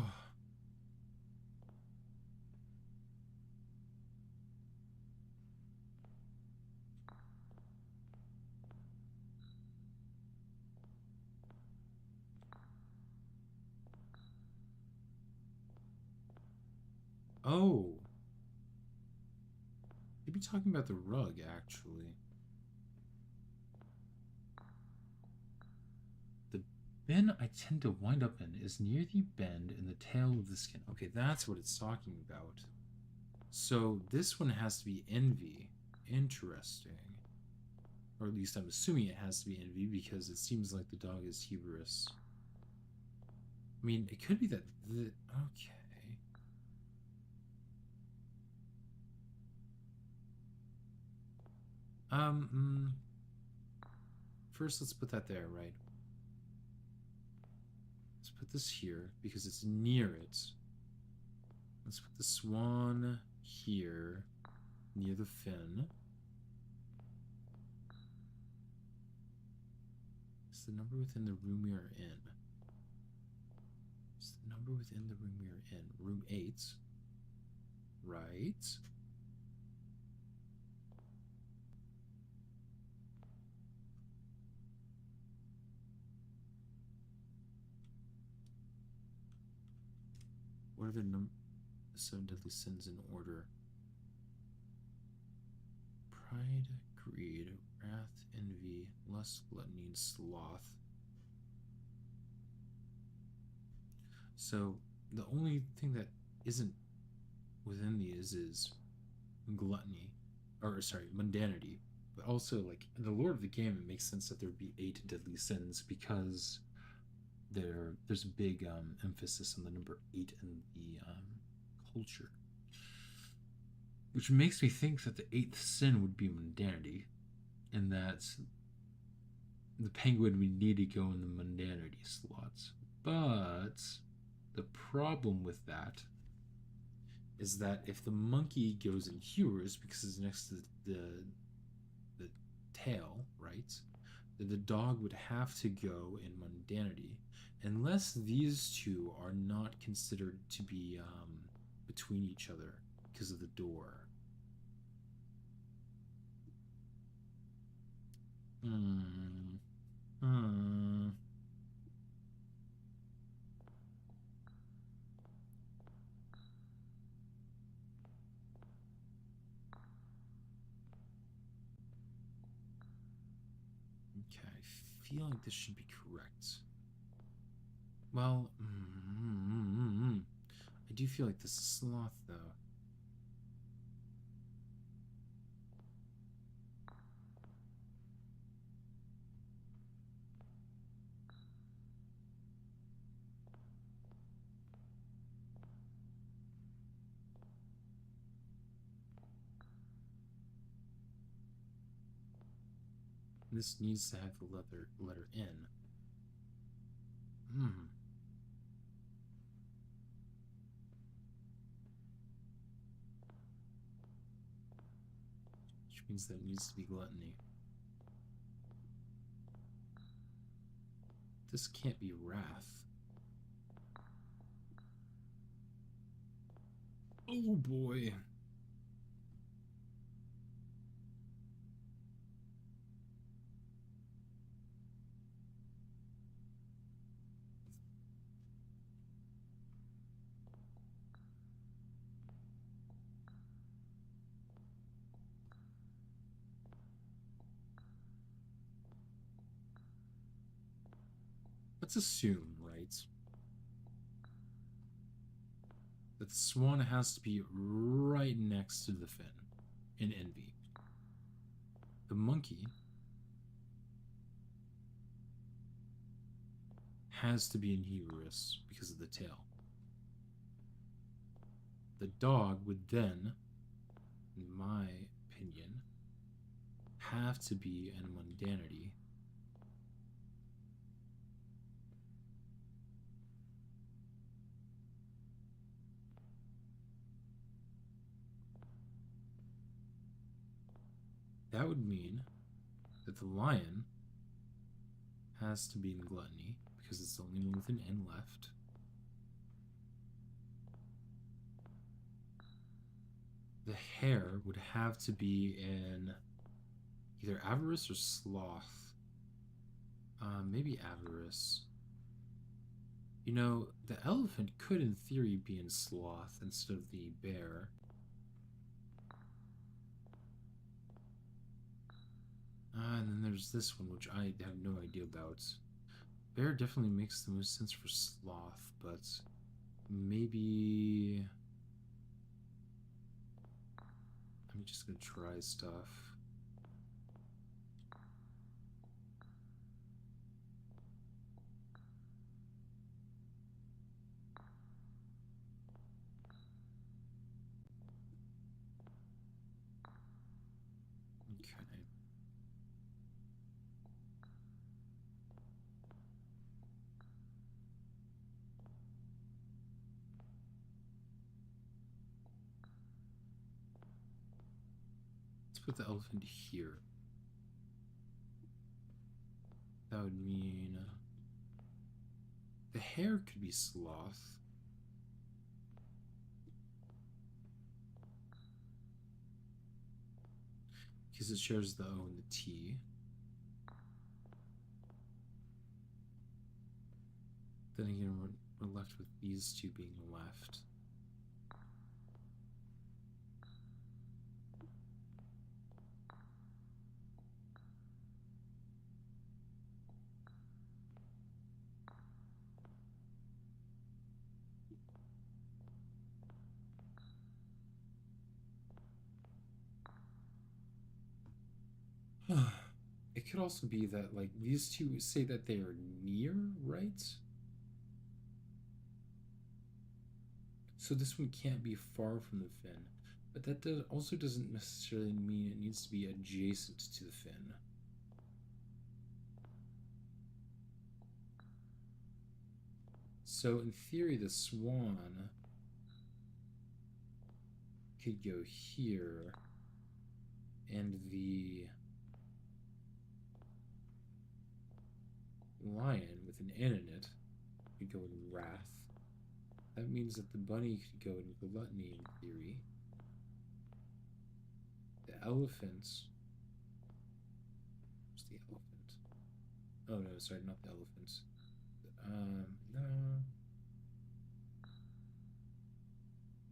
Oh. Maybe talking about the rug, actually. The bin I tend to wind up in is near the bend in the tail of the skin. Okay, that's what it's talking about. So this one has to be envy. Interesting. Or at least I'm assuming it has to be envy because it seems like the dog is hubris. I mean, it could be that the... Okay. First, let's put that there, right? Let's put this here because it's near it. Let's put the swan here, near the fin. It's the number within the room we are in. It's the number within the room we are in. Room 8. Right. What are the 7 deadly sins in order? Pride, greed, wrath, envy, lust, gluttony, and sloth. So the only thing that isn't within these is gluttony, or sorry, mundanity. But also, like in the lore of the game, it makes sense that there would be 8 deadly sins because there's a big emphasis on the number 8 in the culture, which makes me think that the 8th sin would be mundanity, and that the penguin would need to go in the mundanity slots. But the problem with that is that if the monkey goes in hubris because it's next to the tail, right? Then the dog would have to go in mundanity, unless these two are not considered to be between each other because of the door. Okay, I feel like this should be correct. Well, I do feel like this is sloth, though. This needs to have the letter N. Which means that it needs to be gluttony. This can't be wrath. Oh boy. let's assume, right, that the swan has to be right next to the fin in envy. The monkey has to be in hubris because of the tail. The dog would then, in my opinion, have to be in mundanity. That would mean that the lion has to be in gluttony because it's the only one with an N left. The hare would have to be in either avarice or sloth. Maybe avarice. You know, the elephant could in theory be in sloth instead of the bear. And then there's this one, which I have no idea about. Bear definitely makes the most sense for sloth, but maybe... I'm just gonna try stuff. Okay. Let's put the elephant here. That would mean the hare could be sloth. Because it shares the O and the T. Then again, we're left with these two being left. It could also be that, like, these two say that they are near, right? So this one can't be far from the fin. But that also doesn't necessarily mean it needs to be adjacent to the fin. So in theory, the swan could go here, and the lion with an N in it could go in wrath. That means that the bunny could go in gluttony in theory. The elephant. What's the elephant? Oh no, sorry, not the elephant. No.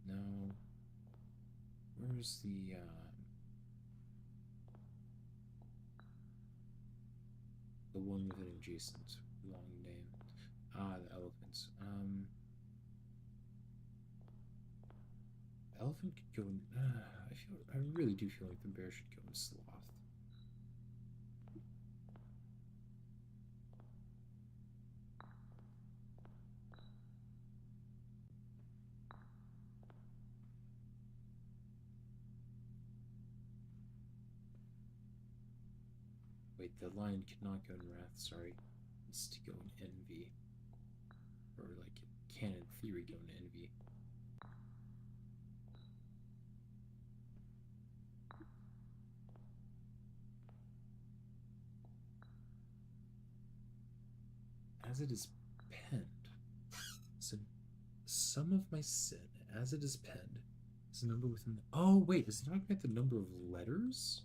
No. Where's the one with an adjacent long name? The elephant. The elephant could go in. I really do feel like the bear should go in sloth. Wait, the lion cannot go in wrath, sorry. It needs to go in envy. Or, like, it can in theory go in envy. As it is penned. So, sum of my sin, as it is penned, is a number within the... Oh, wait, is it talking about the number of letters?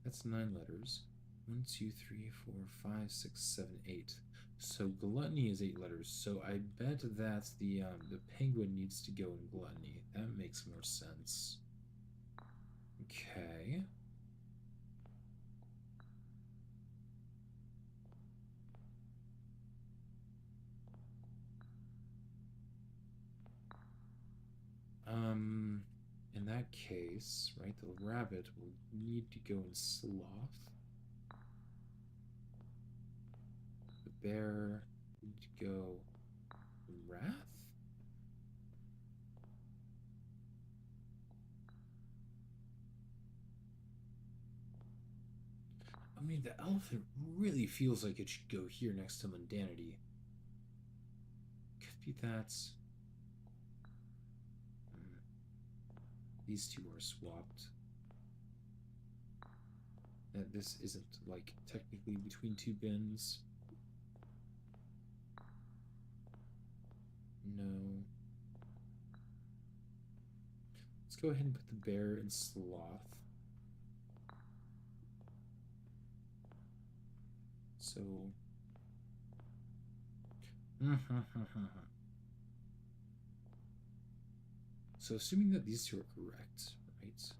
That's 9 letters. 1, 2, 3, 4, 5, 6, 7, 8. So gluttony is 8 letters. So I bet that the penguin needs to go in gluttony. That makes more sense. Okay. case, right, the rabbit will need to go in sloth. The bear need to go in wrath? I mean, the elephant really feels like it should go here next to mundanity. Could be that. These two are swapped. That this isn't, like, technically between two bins. No. Let's go ahead and put the bear in sloth. So. So assuming that these two are correct, right?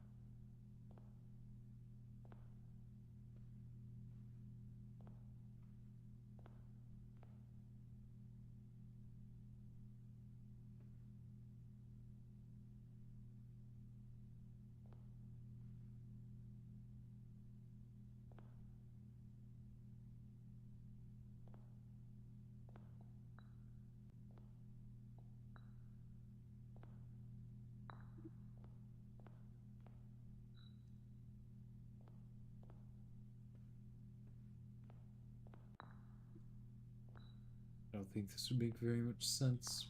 I don't think this would make very much sense.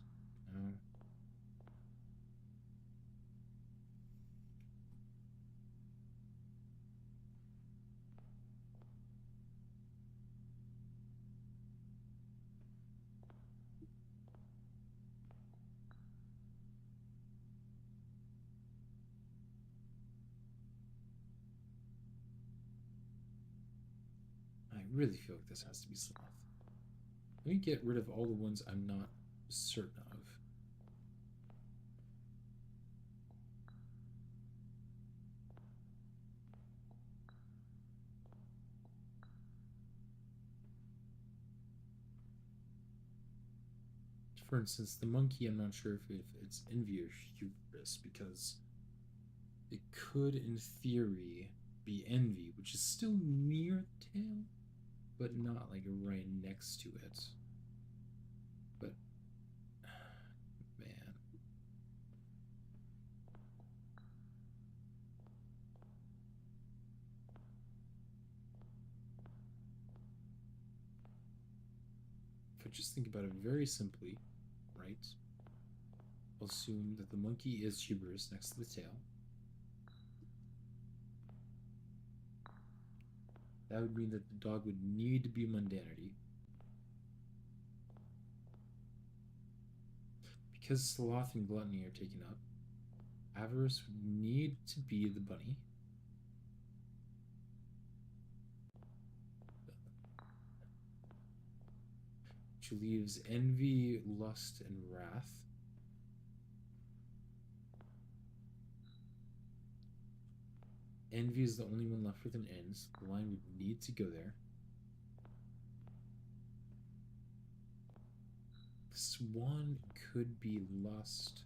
I really feel like this has to be sloth. Let me get rid of all the ones I'm not certain of. For instance, the monkey, I'm not sure if it's envy or hubris, because it could, in theory, be envy, which is still near the tail, but not like right next to it. But, man. If I just think about it very simply, right? I'll assume that the monkey is hubris next to the tail. That would mean that the dog would need to be mundanity. Because sloth and gluttony are taken up, avarice would need to be the bunny. Which leaves envy, lust, and wrath. Envy is the only one left with an N, so the line would need to go there. Swan could be lust,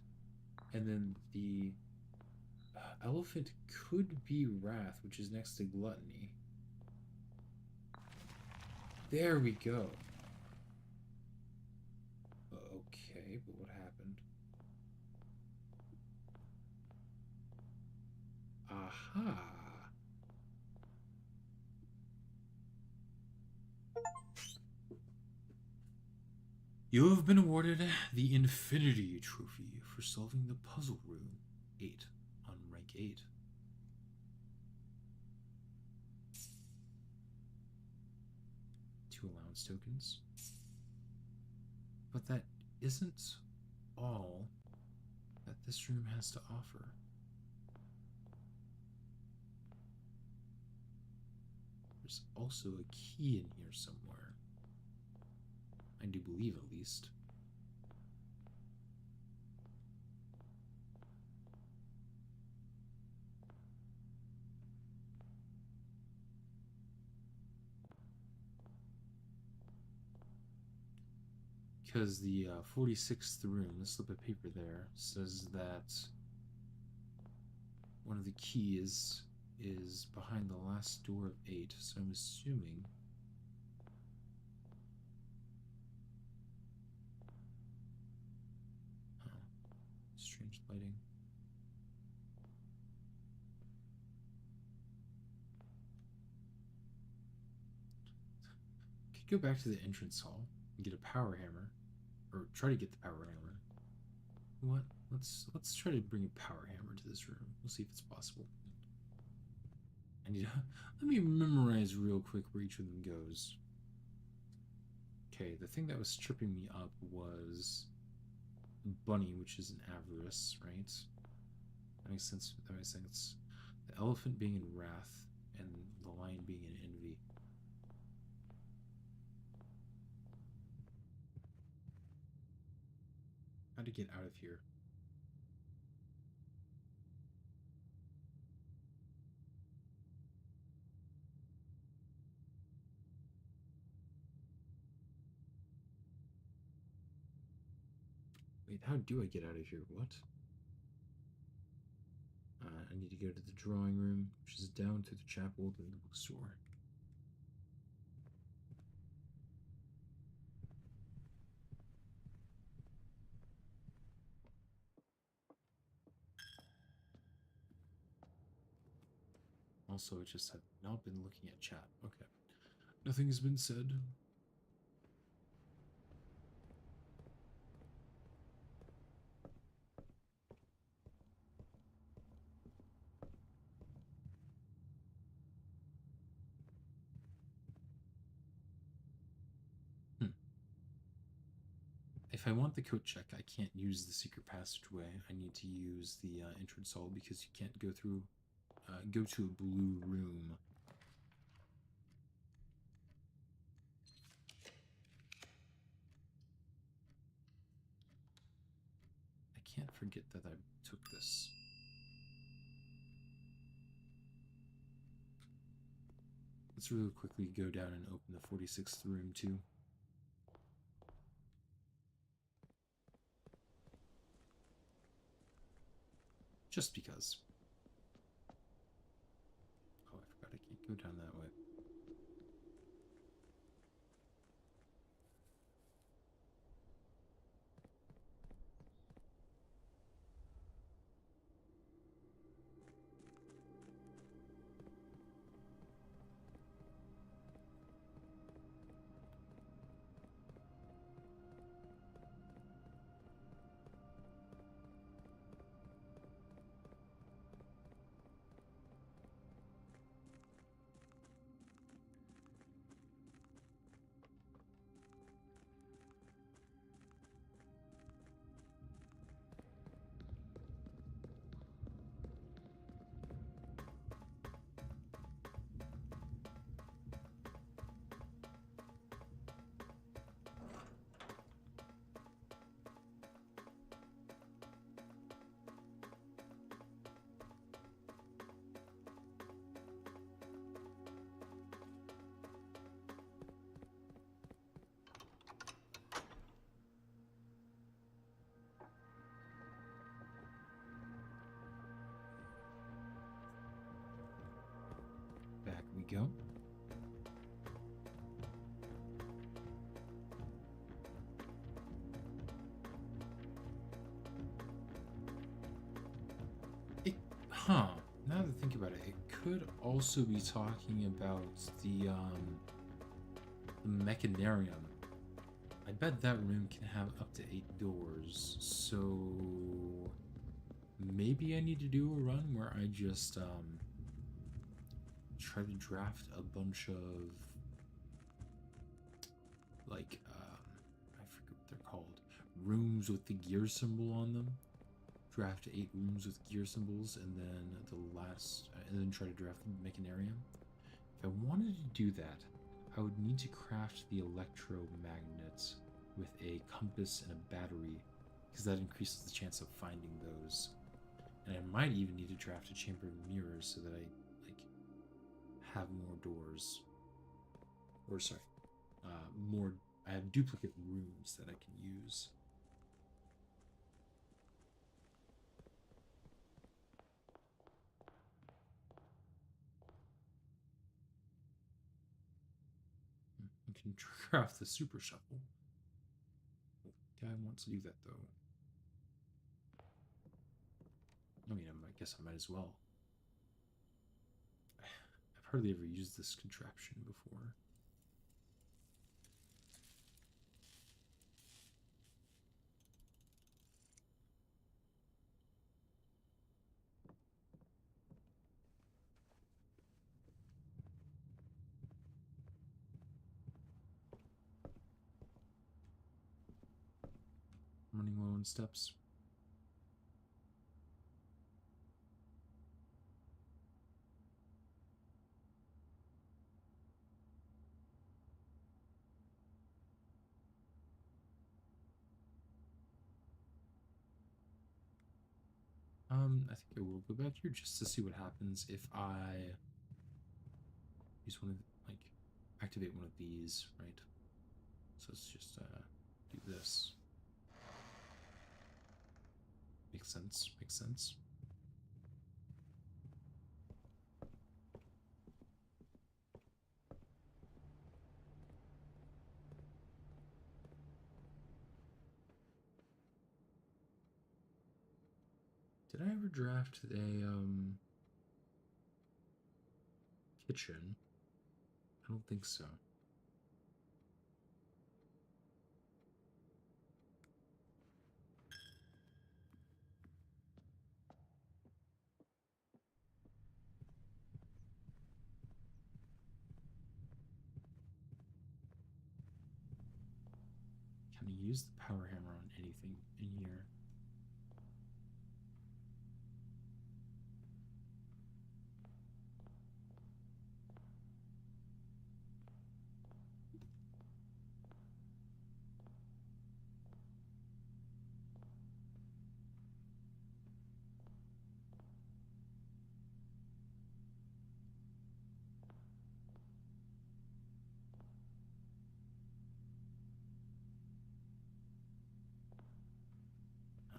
and then the elephant could be wrath, which is next to gluttony. There we go. Okay, but what happened? Aha! You have been awarded the Infinity Trophy for solving the puzzle room 8 on rank 8. Two allowance tokens. But that isn't all that this room has to offer. There's also a key in here somewhere. I do believe, at least. Because the 46th room, the slip of paper there, says that one of the keys is behind the last door of 8, so I'm assuming. Oh, strange lighting. Could go back to the entrance hall and get a power hammer, or try to get the power hammer. What? Let's try to bring a power hammer to this room. We'll see if it's possible. I need to let me memorize real quick where each of them goes. Okay, the thing that was tripping me up was Bunny, which is an avarice, right? That makes sense. That makes sense. The elephant being in wrath, and the lion being in envy. How to get out of here? Wait, how do I get out of here? What? I need to go to the drawing room, which is down through the chapel to the bookstore. Also, I just have not been looking at chat. Okay. Nothing has been said. If I want the coat check, I can't use the secret passageway. I need to use the entrance hall because you can't go through, go to a blue room. I can't forget that I took this. Let's really quickly go down and open the 46th room too. Just because. Oh, I forgot I can't go down that way. Back we go. Now that I think about it, it could also be talking about the Mechanarium. I bet that room can have up to 8 doors, so maybe I need to do a run where I just try to draft a bunch of like I forget what they're called, rooms with the gear symbol on them. Draft 8 rooms with gear symbols, and then try to draft the Mechanarium. If I wanted to do that, I would need to craft the electromagnet with a compass and a battery, because that increases the chance of finding those. And I might even need to draft a chamber of mirrors so that I have more doors, or sorry, I have duplicate rooms that I can use. can craft the super shovel. Guy wants to do that though. I mean, I guess I might as well. I've hardly ever used this contraption before. Running low on steps. I think I will go back here just to see what happens if I use one of like activate one of these, right? So let's just do this. Makes sense. Makes sense. Did I ever draft a kitchen? I don't think so. Can I use the power hammer on anything in here?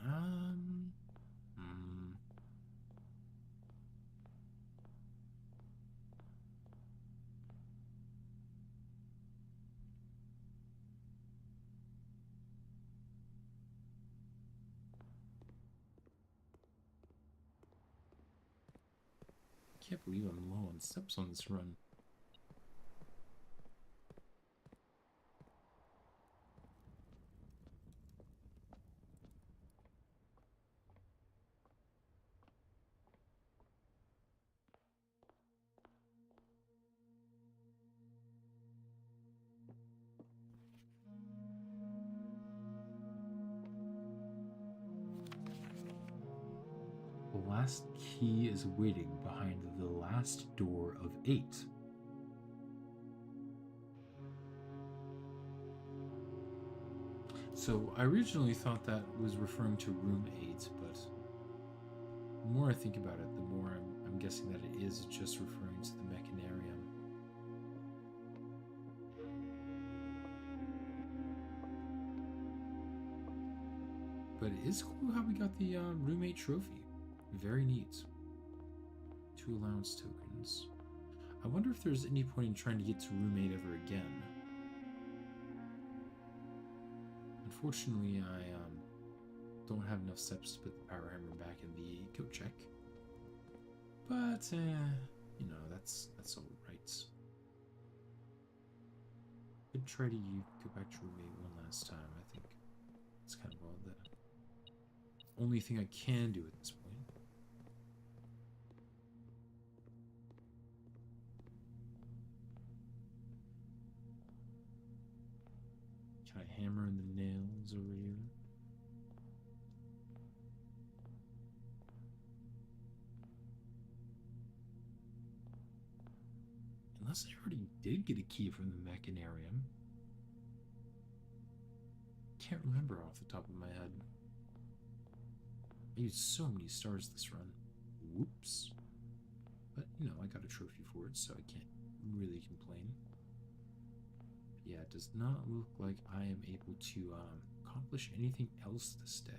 Hmm. Can't believe I'm low on steps on this run. The last key is waiting behind the last door of 8. So I originally thought that was referring to room 8, but the more I think about it, the more I'm guessing that it is just referring to the Mechanarium. But it is cool how we got the room 8 trophy. Very neat. 2 allowance tokens. I wonder if there's any point in trying to get to room 8 ever again. Unfortunately, I don't have enough steps to put the power hammer back in the coat check. But, you know, that's all right. Could try to go back to room 8 one last time. I think it's kind of all the only thing I can do at this point. Can I hammer in the nails over here? Unless I already did get a key from the Mechanarium. Can't remember off the top of my head. I used so many stars this run. Whoops. But, you know, I got a trophy for it, so I can't really complain. Yeah, it does not look like I am able to accomplish anything else this day.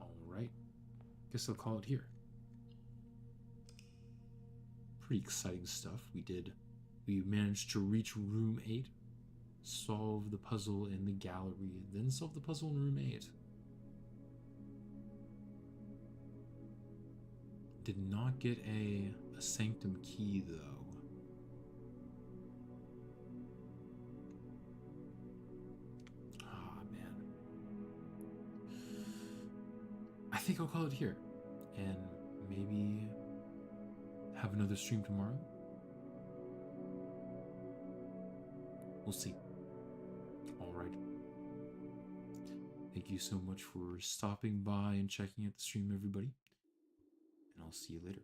Alright. Guess I'll call it here. pretty exciting stuff. We managed to reach room 8, solve the puzzle in the gallery, then solve the puzzle in room 8. Did not get a sanctum key though. Ah, man. I think I'll call it here and maybe have another stream tomorrow. We'll see. All right. Thank you so much for stopping by and checking out the stream, everybody. And I'll see you later.